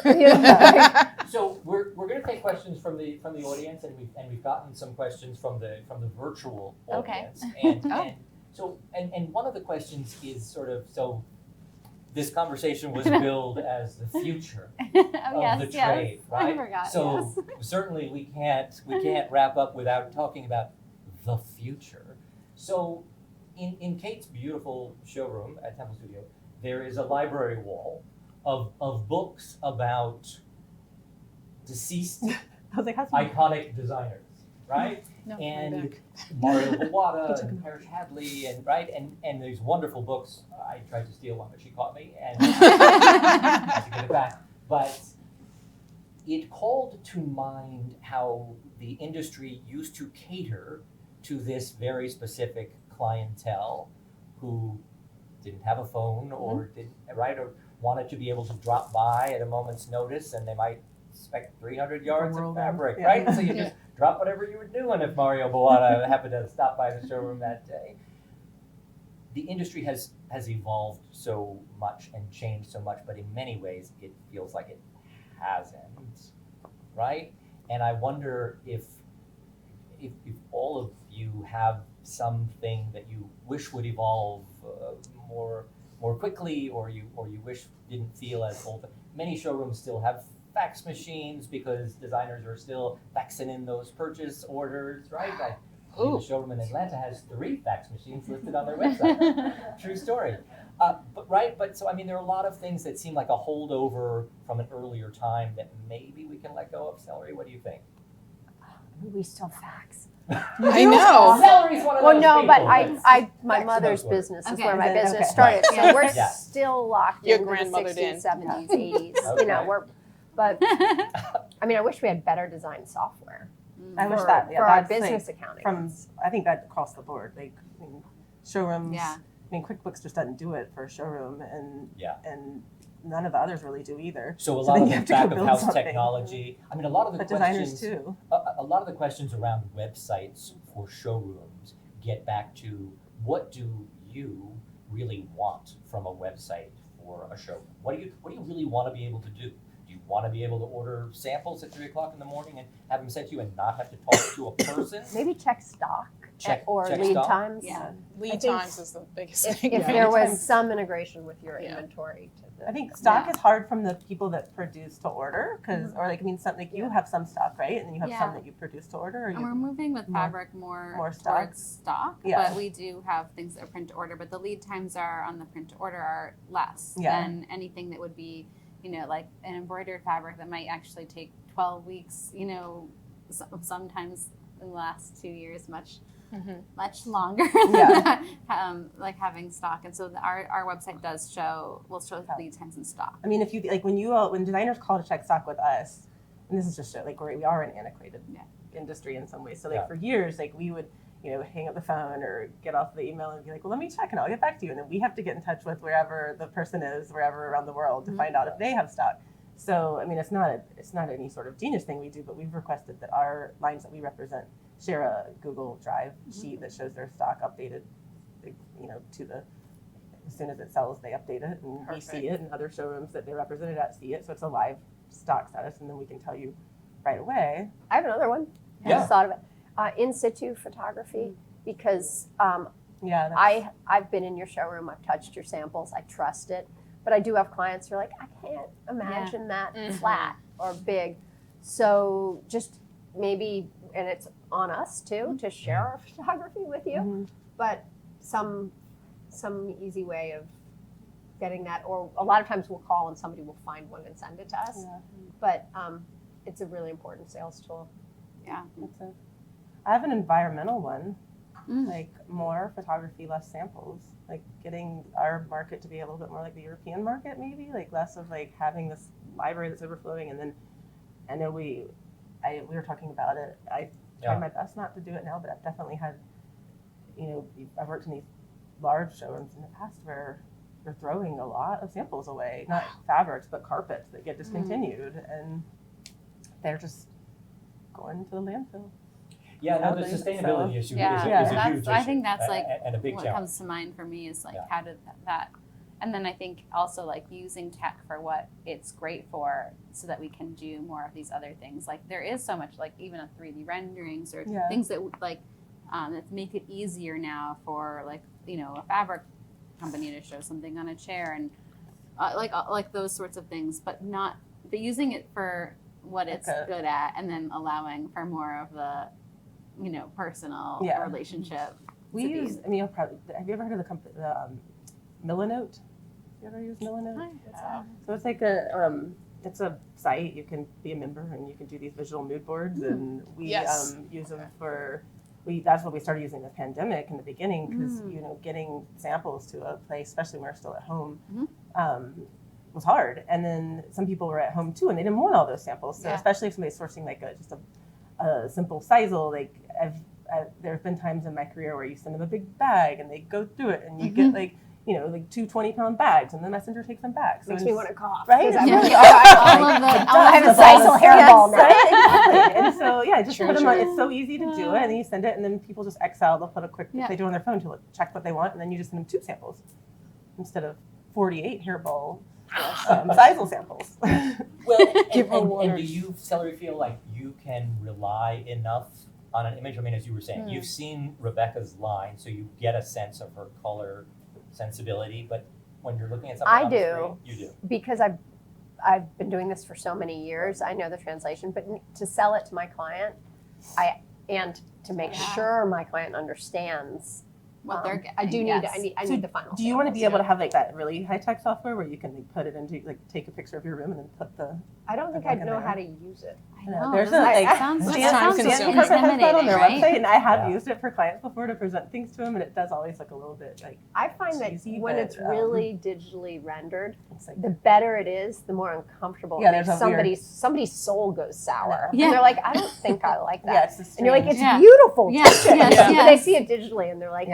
C: Or, you know,
D: So we're going to take questions from the audience, and we've gotten some questions from the virtual
A: Okay.
D: audience. And,
E: Oh.
D: and so one of the questions is sort of, so this conversation was billed as the future of the trade, right?
A: I forgot.
D: So certainly we can't wrap up without talking about the future. So in Kate's beautiful showroom at Temple Studio, there is a library wall of books about deceased
B: I was like, how's
D: iconic designers, right?
E: No,
D: And
E: back.
D: Mario Bawada and Parrish Hadley and these wonderful books. I tried to steal one, but she caught me and had to get it back. But it called to mind how the industry used to cater to this very specific clientele who didn't have a phone or didn't, right, or wanted to be able to drop by at a moment's notice, and they might expect 300 yards of fabric,
B: Yeah.
D: right? So you just drop whatever you were doing if Mario Bawada happened to stop by the showroom that day. The industry has evolved so much and changed so much, but in many ways it feels like it hasn't, right? And I wonder if all of you have something that you wish would evolve more quickly, or you wish didn't feel as old. Many showrooms still have fax machines because designers are still faxing in those purchase orders, right? I believe the showroom in Atlanta has 3 fax machines listed on their website. True story. But so I mean, there are a lot of things that seem like a holdover from an earlier time that maybe we can let go of. Celerie, what do you think?
C: we still fax.
E: I know.
D: Celerie's one of
C: Well,
D: those
C: no, but
D: people
C: my
D: that's
C: mother's
D: fax those
C: business is
A: Okay.
C: where my
B: Okay.
C: business
B: Okay.
C: started.
A: Right.
C: So we're
D: Yeah.
C: still locked
E: Your
C: into the
E: grandmother
C: 60s,
E: did.
C: 70s, 80s.
D: Okay.
C: You know, but I mean, I wish we had better design software
B: I wish
C: for,
B: that,
C: for
B: yeah,
C: our
B: that's
C: business
B: like,
C: accounting.
B: I think that across the board, like, I mean, showrooms,
A: Yeah.
B: I mean, QuickBooks just doesn't do it for a showroom, and
D: Yeah.
B: and none of the others really do either.
D: So a
B: So
D: lot
B: then
D: of
B: you
D: the
B: have to go
D: back of
B: build
D: house
B: something.
D: technology. I mean, a lot of the
B: But
D: questions.
B: designers too.
D: A lot of the questions around websites for showrooms get back to what do you really want from a website for a showroom? What do you really want to be able to do? Do you want to be able to order samples at 3 o'clock in the morning and have them sent to you and not have to talk to a person?
C: Maybe check stock
D: Check
C: lead
D: stock?
C: times.
A: Yeah.
C: I
E: Lead
C: think
E: times is the biggest
C: If,
E: thing.
C: if
E: right?
C: there was
B: Anytime-
C: some integration with your
E: Yeah.
C: inventory. To the,
B: I think stock
A: Yeah.
B: is hard from the people that produce to order, because or like I mean, some like you have some stock, right, and then you have some
A: Yeah.
B: that you produce to order. Or
A: And we're
B: you,
A: moving with
B: more-
A: fabric more
B: stock?
A: towards stock,
B: Yeah.
A: but we do have things that are print to order. But the lead times are on the print to order are less
B: Yeah.
A: than anything that would be, like an embroidered fabric that might actually take 12 weeks. Sometimes in the last 2 years, much longer.
B: Yeah.
A: Like having stock, and so our website will show lead times in stock.
B: I mean, if you like when designers call to check stock with us, and this is just like we are an antiquated
A: Yeah.
B: industry in some ways. So like
D: Yeah.
B: for years, like we would hang up the phone or get off the email and be like, well, let me check and I'll get back to you. And then we have to get in touch with wherever the person is, wherever around the world, to find out if they have stock. So I mean, it's not any sort of genius thing we do, but we've requested that our lines that we represent share a Google Drive sheet that shows their stock updated, to the as soon as it sells, they update it, and we see it, and other showrooms that they're represented at see it. So it's a live stock status, and then we can tell you right away.
C: I have another one. I
D: Yeah.
C: just thought of it. In situ photography, because
B: Yeah, that's,
C: I've been in your showroom, I've touched your samples, I trust it, but I do have clients who are like, I can't imagine that flat or big. So just maybe, and it's on us too, to share our photography with you,
B: Mhm.
C: but some easy way of getting that, or a lot of times we'll call and somebody will find one and send it to us,
B: Yeah.
C: but it's a really important sales tool.
A: Yeah.
B: I have an environmental one. like more photography, less samples, like getting our market to be a little bit more like the European market, maybe like less of like having this library that's overflowing. And then I know we were talking about it. I try my best not to do it now, but I've definitely had, I've worked in these large showrooms in the past where they're throwing a lot of samples away, not fabrics, but carpets that get discontinued, and they're just going to the landfill.
D: Yeah, no, the sustainability issue is a huge issue.
A: I think that's like
D: and a big
A: what
D: challenge.
A: comes to mind for me is like how did that, and then I think also like using tech for what it's great for, so that we can do more of these other things. Like there is so much, like even a 3D renderings or things that like that make it easier now for like a fabric company to show something on a chair and like those sorts of things, but using it for what it's good at, and then allowing for more of the personal relationship.
B: We use. I mean, have you ever heard of the company, Millinote? You ever use Millinote? So it's like it's a site. You can be a member and you can do these visual mood boards, and we use them for. That's what we started using in the pandemic in the beginning, because getting samples to a place, especially when we're still at home, was hard. And then some people were at home too, and they didn't want all those samples. So especially if somebody's sourcing like just a simple sisal, like there have been times in my career where you send them a big bag and they go through it, and you get like 2 20-pound bags, and the messenger takes them back. So
C: makes me want to cough.
B: Right?
C: I have a sisal hairball now.
B: Exactly. And so just
E: True,
B: put them on. It's so easy to do it, and then you send it, and then people just Excel. They'll put a quick if they do it on their phone to check what they want, and then you just send them 2 samples instead of 48 hairball sisal samples.
D: Well, and do you, Celerie, feel like you can rely enough on an image? I mean, as you were saying, you've seen Rebecca's line, so you get a sense of her color sensibility, but when you're looking at something on the screen, you do.
C: Because I've been doing this for so many years. I know the translation, but to sell it to my client, and to make sure my client understands
A: what they're.
C: I need the final.
B: Do you want to be able to have like that really high tech software where you can like, put it into take a picture of your room and then put the?
C: I don't think I'd know how to use it.
A: I know.
B: There's
A: sounds
B: intimidating,
A: right?
B: website, and I have used it for clients before to present things to them, and it does always look a little bit like.
C: I find that
B: cheesy,
C: when
B: but,
C: it's really digitally rendered,
B: it's like,
C: the better it is, the more uncomfortable it makes. Somebody's soul goes sour.
A: Yeah.
C: And they're like, I don't think I like that.
B: and
C: you're like, it's beautiful.
A: Yes,
C: But they see it digitally and they're like,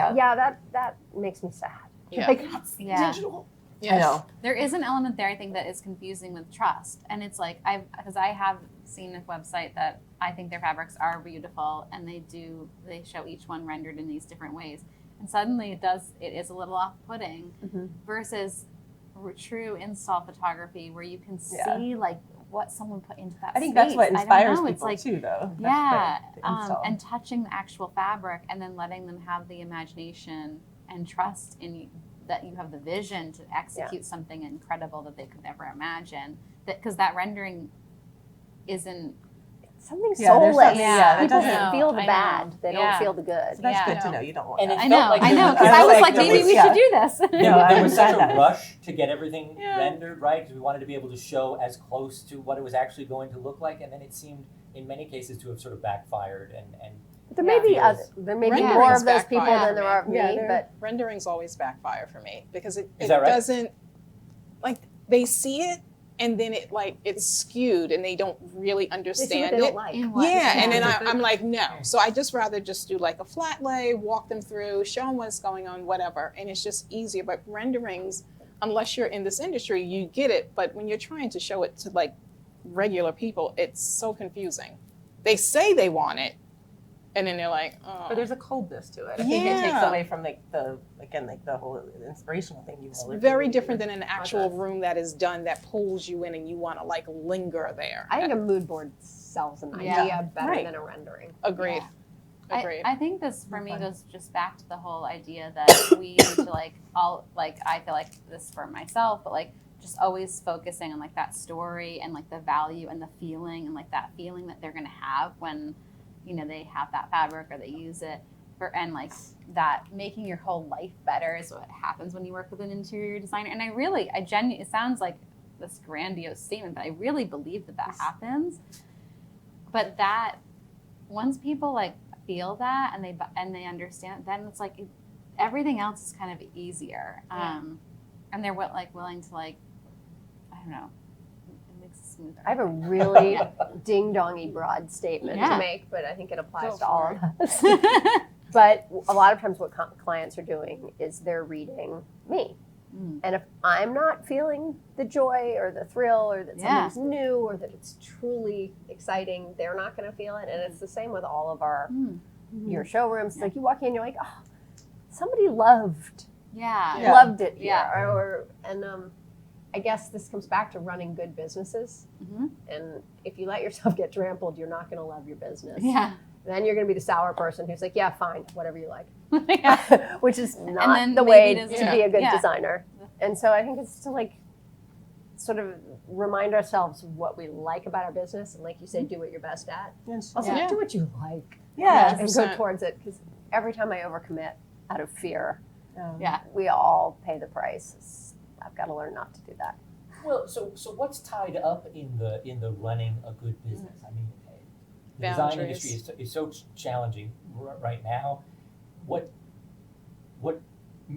C: that makes me sad. Like, that's digital.
E: Yes.
B: I know.
A: There is an element there, I think, that is confusing with trust. And it's like, because I have seen a website that I think their fabrics are beautiful, and they show each one rendered in these different ways. And suddenly it is a little off-putting versus true install photography where you can see like what someone put into that
B: I think
A: space.
B: that's what inspires people
A: it's like,
B: too, though.
A: Yeah,
B: the install.
A: and touching the actual fabric and then letting them have the imagination and trust in that you have the vision to execute something incredible that they could never imagine. Because that rendering isn't
C: something soulless. People
A: doesn't
C: feel the bad. They don't feel the good.
B: So that's good to know. You don't want
D: and
B: that.
A: I know,
D: like
A: because I was like, maybe we should do this.
D: There was such a rush to get everything rendered, right? Because we wanted to be able to show as close to what it was actually going to look like, and then it seemed, in many cases, to have sort of backfired. And
C: there may be more of those people than there are of me, but
E: renderings always backfire for me because it
D: right?
E: doesn't, like, they see it and then it's skewed and they don't really understand it. And then I'm like, no. So I just rather just do like a flat lay, walk them through, show them what's going on, whatever. And it's just easier. But renderings, unless you're in this industry, you get it. But when you're trying to show it to like regular people, it's so confusing. They say they want it, and then they're like, oh.
B: But there's a coldness to it. I think it takes away from the whole inspirational thing.
E: It's very different than an actual room that is done that pulls you in and you want to like linger there.
C: I think a mood board sells an idea better than a rendering.
E: Agreed.
A: Yeah. Agreed. I think this for me goes just back to the whole idea that we need to I feel like this for myself, but like just always focusing on like that story and like the value and the feeling and like that feeling that they're gonna have when they have that fabric or they use it and like that making your whole life better is what happens when you work with an interior designer. And it sounds like this grandiose statement, but I really believe that happens. But that once people like feel that and they understand, then it's like everything else is kind of easier. And they're willing to I don't know, it makes it smoother.
C: I have a really ding-dongy broad statement to make, but I think it applies to all of us. But a lot of times what clients are doing is they're reading me. And if I'm not feeling the joy or the thrill or that something's new or that it's truly exciting, they're not going to feel it. And it's the same with all of your showrooms. Like you walk in, you're like, oh, somebody loved it here. And I guess this comes back to running good businesses. And if you let yourself get trampled, you're not going to love your business. Then you're going to be the sour person who's like, yeah, fine, whatever you like. Which is not the way to be a good designer. And so I think it's to sort of remind ourselves what we like about our business. And like you say, do what you're best at. Also, do what you like. And go towards it. Because every time I overcommit out of fear, we all pay the price. I've got to learn not to do that.
D: Well, so what's tied up in the running a good business? I mean, the design industry is so challenging right now. What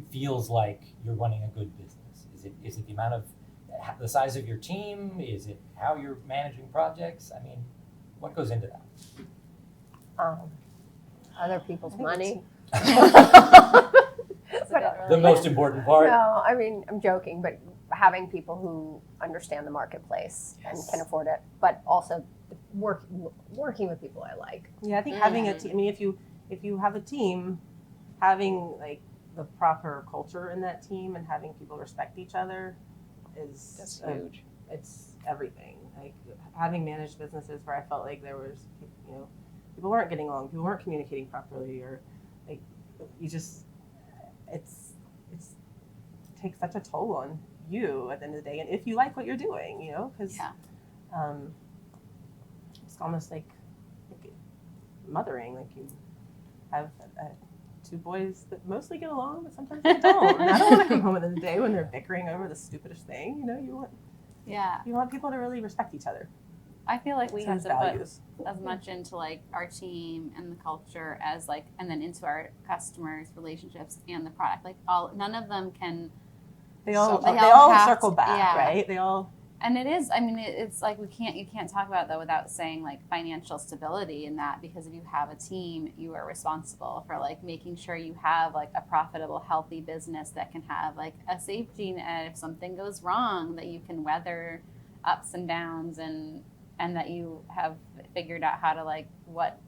D: feels like you're running a good business? Is it the amount of the size of your team? Is it how you're managing projects? I mean, what goes into that?
C: Other people's money.
D: The most important part.
C: No, I mean, I'm joking, but having people who understand the marketplace and can afford it, but also working with people I like.
B: Yeah, I think having a team. I mean, if you have a team, having the proper culture in that team and having people respect each other that's huge. It's everything. Like having managed businesses where I felt like there was, people weren't getting along, people weren't communicating properly, or it takes such a toll on you at the end of the day. And if you like what you're doing, because it's almost like mothering. Like you have two boys that mostly get along, but sometimes they don't. And I don't want to come home at the end of the day when they're bickering over the stupidest thing. You want people to really respect each other.
A: I feel like we have to
B: values.
A: put as much into our team and the culture as and then into our customers' relationships and the product. None of them can.
B: They all circle back, right? They all.
A: And it is. I mean, it's you can't talk about it though without saying financial stability in that, because if you have a team, you are responsible for making sure you have a profitable, healthy business that can have a safety net if something goes wrong, that you can weather ups and downs, and that you have figured out how to what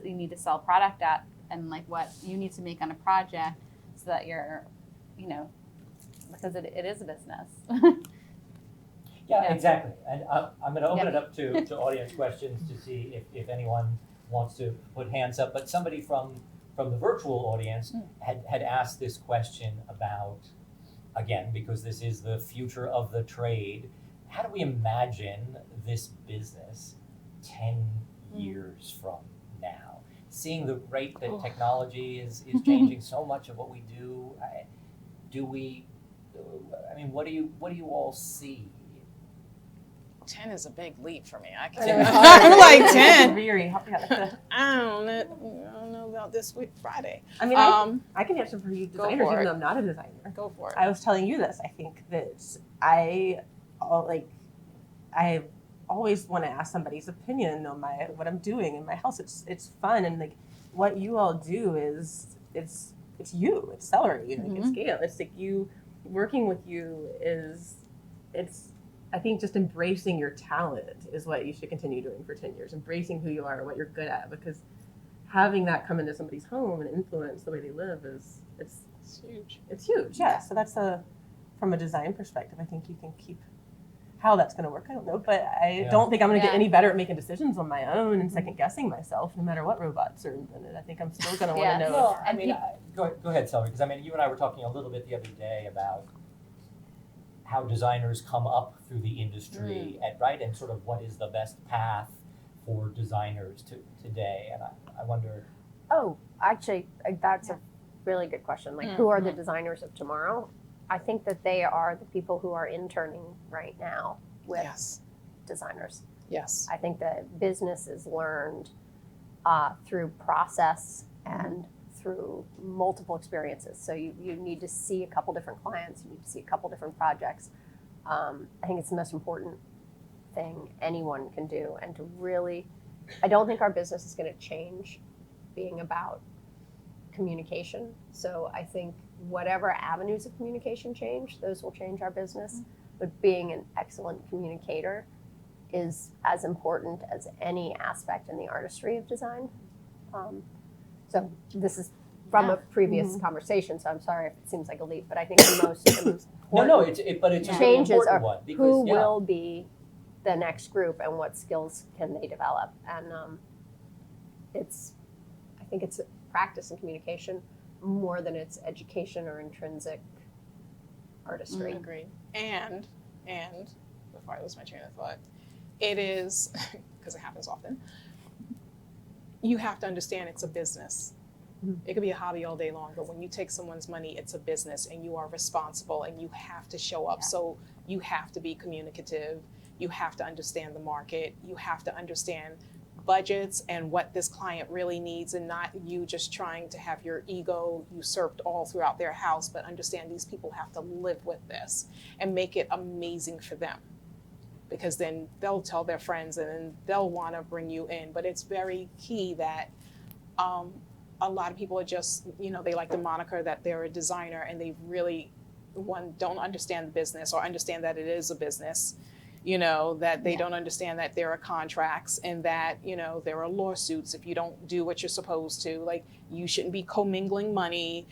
A: you need to sell product at and what you need to make on a project so that you're, because it is a business.
D: Yeah, exactly. And I'm going to open it up to audience questions to see if anyone wants to put hands up. But somebody from the virtual audience had asked this question about, again, because this is the future of the trade, how do we imagine this business 10 years from now? Seeing the rate that technology is changing so much of what we do, what do you all see?
E: 10 is a big leap for me. I'm like 10. I don't know about this week, Friday.
B: I mean, I can answer for you designers, even though I'm not a designer.
E: Go for it.
B: I was telling you this. I think that I always want to ask somebody's opinion on what I'm doing in my house. It's fun, and what you all do is it's you. It's Celerie. It's Gail. It's you. Working with you it's I think just embracing your talent is what you should continue doing for 10 years. Embracing who you are, what you're good at, because having that come into somebody's home and influence the way they live it's huge. It's huge, yeah. So that's from a design perspective, I think you can keep. How that's going to work, I don't know, but I don't think I'm going to get any better at making decisions on my own and second guessing myself, no matter what robots are invented. I think I'm still going to want to know.
D: Well, go ahead, Celerie, because you and I were talking a little bit the other day about how designers come up through the industry, and sort of what is the best path for designers today, and I wonder.
C: Oh, actually, that's a really good question. Who are the designers of tomorrow? I think that they are the people who are interning right now with designers.
E: Yes.
C: I think that business has learned through process and through multiple experiences. So you need to see a couple different clients, you need to see a couple different projects. I think it's the most important thing anyone can do, and to really, I don't think our business is going to change being about communication. So I think whatever avenues of communication change, those will change our business. But being an excellent communicator is as important as any aspect in the artistry of design. So this is from a previous conversation, so I'm sorry if it seems like a leap, but I think the most important
D: but it's a really
C: changes
D: important
C: are
D: one because
C: who will be the next group and what skills can they develop. And I think it's practice and communication more than it's education or intrinsic artistry.
E: Agreed. And before I lose my train of thought, it is, because it happens often, you have to understand it's a business. It could be a hobby all day long, but when you take someone's money, it's a business and you are responsible and you have to show up. So you have to be communicative. You have to understand the market. You have to understand budgets and what this client really needs, and not you just trying to have your ego usurped all throughout their house, but understand these people have to live with this and make it amazing for them. Because then they'll tell their friends and then they'll want to bring you in. But it's very key that a lot of people are just, they like the moniker that they're a designer, and they really, don't understand the business or understand that it is a business, that they don't understand that there are contracts and that, there are lawsuits if you don't do what you're supposed to. Like, you shouldn't be commingling money.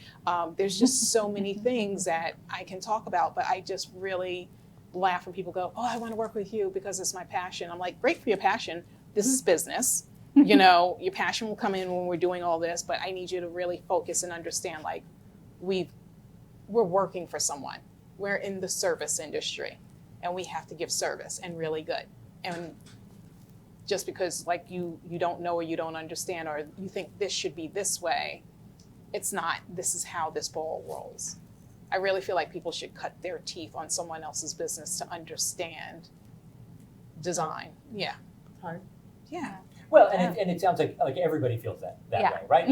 E: There's just so many things that I can talk about, but I just really laugh when people go, oh, I want to work with you because it's my passion. I'm like, great for your passion. This is business. Your passion will come in when we're doing all this, but I need you to really focus and understand, like, we're working for someone. We're in the service industry and we have to give service, and really good. And just because like you don't know or you don't understand or you think this should be this way, it's not. This is how this ball rolls. I really feel like people should cut their teeth on someone else's business to understand design. Yeah.
B: Hard.
E: Yeah.
D: Well, and it sounds like everybody feels that
C: Yeah.
D: way, right?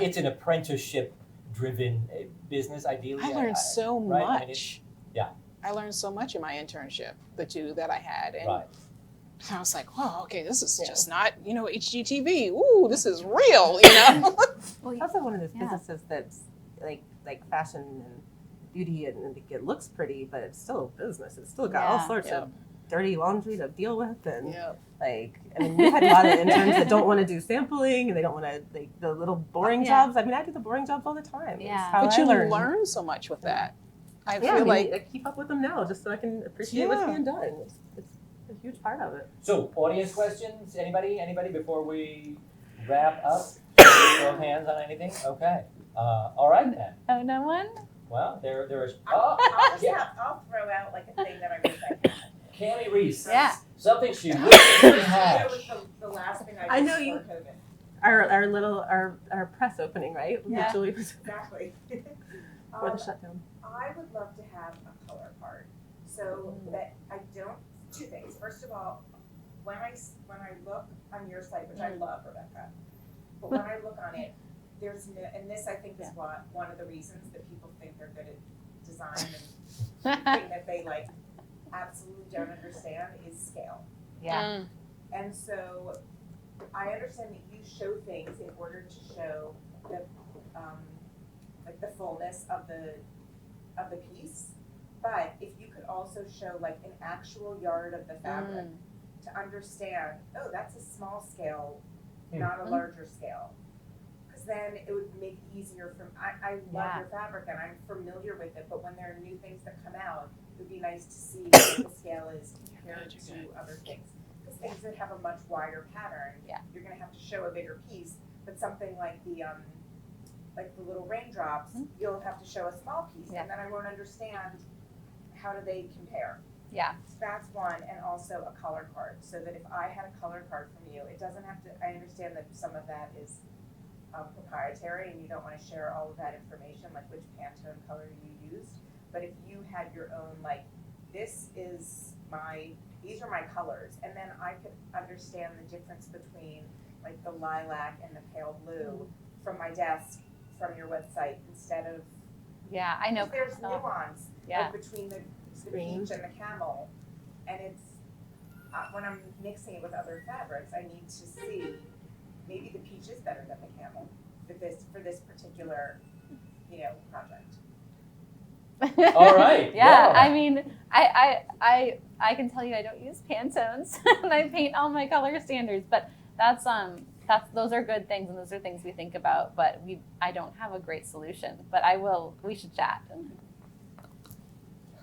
D: It's an apprenticeship-driven business, ideally.
E: I learned so
D: right?
E: much.
D: I mean,
E: I learned so much in my internship, the two that I had. And
D: right.
E: I was like, oh, okay, this is just not, HGTV. Ooh, this is real,
B: It's also one of those businesses that's like fashion and beauty, and it looks pretty, but it's still a business. It's still got all sorts of dirty laundry to deal with, and we've had a lot of interns that don't want to do sampling, and they don't want to, like, the little boring jobs. I mean, I do the boring jobs all the time.
E: But you learn so much with that. I feel like
B: I keep up with them now just so I can appreciate what's being done. It's a huge part of it.
D: So, audience questions? Anybody before we wrap up? Show of hands on anything? Okay. All right then.
A: Oh, no one?
D: Well, there is.
F: I'll throw out like a thing that I wish I had.
D: Cami Reese.
A: Yeah.
D: Something she wishes she
F: That
D: had.
F: was the last thing
B: I
F: I
B: know
F: did
B: you-
F: before COVID.
B: Our press opening, right?
A: Yeah.
B: Julie was
F: Exactly.
B: before the shutdown.
F: I would love to have a color card, so that I don't. Two things. First of all, when I look on your site, which I love, Rebecca, but when I look on it, there's no, and this I think is one of the reasons that people think they're good at design and the thing that they like absolutely don't understand is scale.
A: Yeah.
F: And so I understand that you show things in order to show the like the fullness of the piece. But if you could also show like an actual yard of the fabric to understand, oh, that's a small scale, not a larger scale. Because then it would make it easier for I love your fabric and I'm familiar with it, but when there are new things that come out, it would be nice to see what the scale is compared to other things. Because things that have a much wider pattern, you're going to have to show a bigger piece. But something like the little raindrops, you'll have to show a small piece, and then I won't understand how do they compare.
A: Yeah.
F: That's one, and also a color card, so that if I had a color card from you, it doesn't have to. I understand that some of that is proprietary, and you don't want to share all of that information, like which Pantone color you used. But if you had your own, like, these are my colors, and then I could understand the difference between like the lilac and the pale blue from my desk from your website instead of,
A: Yeah, I know.
F: there's nuance
A: Yeah.
F: like between the
B: Green.
F: peach and the camel, and it's when I'm mixing it with other fabrics, I need to see maybe the peach is better than the camel for this particular, project.
D: All right.
A: Yeah, I mean, I can tell you I don't use Pantones and I paint all my color standards, but that's those are good things and those are things we think about, but I don't have a great solution, but we should chat.
F: Do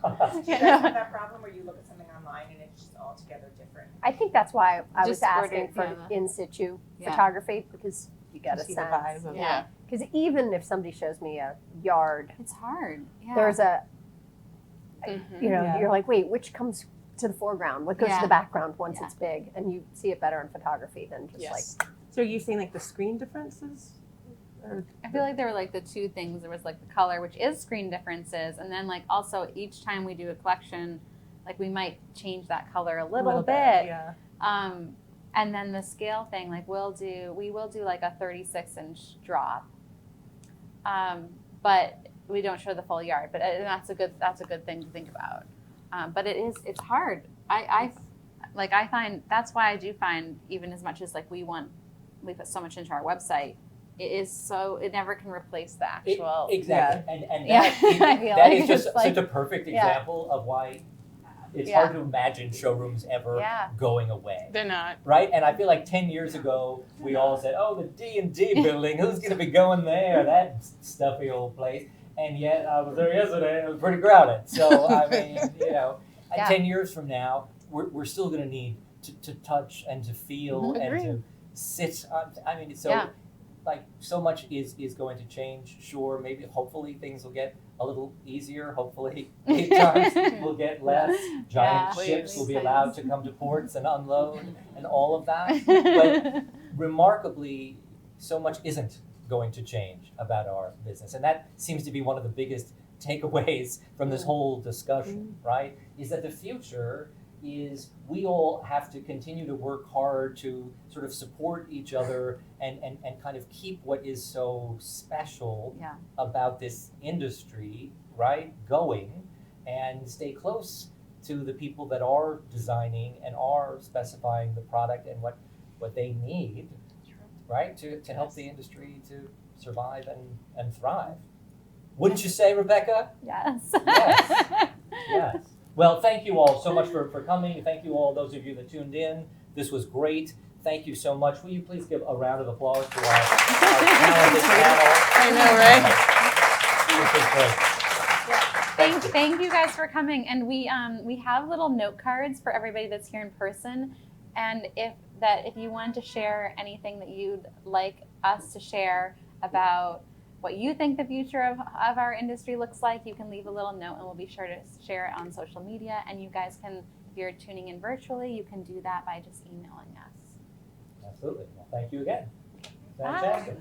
F: you guys have that problem where you look at something online and it's just altogether different?
C: I think that's why I was
A: Just
C: asking
A: order-
C: for in situ
A: Yeah.
C: photography, because you get a
B: See the
C: sense.
B: vibe of
E: Yeah.
C: Because even if somebody shows me a yard,
A: It's hard. Yeah.
C: there's a,
E: Mhm.
B: Yeah.
C: you're like, wait, which comes to the foreground? What goes
A: Yeah.
C: to the background once
A: Yeah.
C: it's big? And you see it better in photography than just
E: Yes.
B: So are you seeing like the screen differences? Or
A: I feel like there were like the two things. There was like the color, which is screen differences, and then like also each time we do a collection, like we might change that color a little bit.
B: Yeah.
A: And then the scale thing, like we will do like a 36-inch drop, but we don't show the full yard. But that's a good thing to think about. But it's hard. I find that's why I do find, even as much as like we put so much into our website, it never can replace the actual.
D: Exactly. And
A: Yeah.
D: that, is,
A: I feel
D: that
A: like
D: is just
A: it's like-
D: such a perfect
A: Yeah.
D: example of why it's
A: Yeah.
D: hard to imagine showrooms ever
A: Yeah.
D: going away.
E: They're not.
D: Right? And I feel like 10 years ago, we all said, oh, the D&D building, who's going to be going there? That stuffy old place. And yet, I was there yesterday, and it was pretty crowded. So, I mean,
A: Yeah.
D: 10 years from now, we're still going to need to touch and to feel and
E: Agreed.
D: to sit.
A: Yeah.
D: Like, so much is going to change. Sure, maybe, hopefully, things will get a little easier. Hopefully, lead times will get less. Giant
A: Yeah.
D: ships will be
A: Lead
D: allowed
A: times.
D: to come to ports and unload and all of that. But remarkably, so much isn't going to change about our business. And that seems to be one of the biggest takeaways from this whole discussion, right? Is that the future is we all have to continue to work hard to sort of support each other and kind of keep what is so special
A: Yeah.
D: about this industry, right, going, and stay close to the people that are designing and are specifying the product and what they need, right, to help the industry to survive and thrive. Wouldn't you say, Rebecca?
A: Yes.
D: Yes. Yes. Well, thank you all so much for coming. Thank you all, those of you that tuned in. This was great. Thank you so much. Will you please give a round of applause to our talented panel?
E: I know, right?
D: This was great.
A: Thank you guys for coming. And we have little note cards for everybody that's here in person. And if you want to share anything that you'd like us to share about what you think the future of our industry looks like, you can leave a little note and we'll be sure to share it on social media. And you guys can, if you're tuning in virtually, you can do that by just emailing us.
D: Absolutely. Well, thank you again.
A: Bye.
D: Fantastic.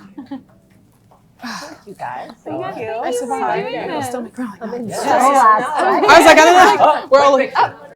B: Thank you guys.
D: Thank
B: Thank
D: you.
B: you.
E: I survived.
A: doing
E: My
A: this.
E: stomach growling.
C: I'm in
D: Yeah.
C: just
B: Oh,
C: last,
B: no.
C: right?
E: I was like, I don't know.
D: Oh,
E: We're all
D: quick picture.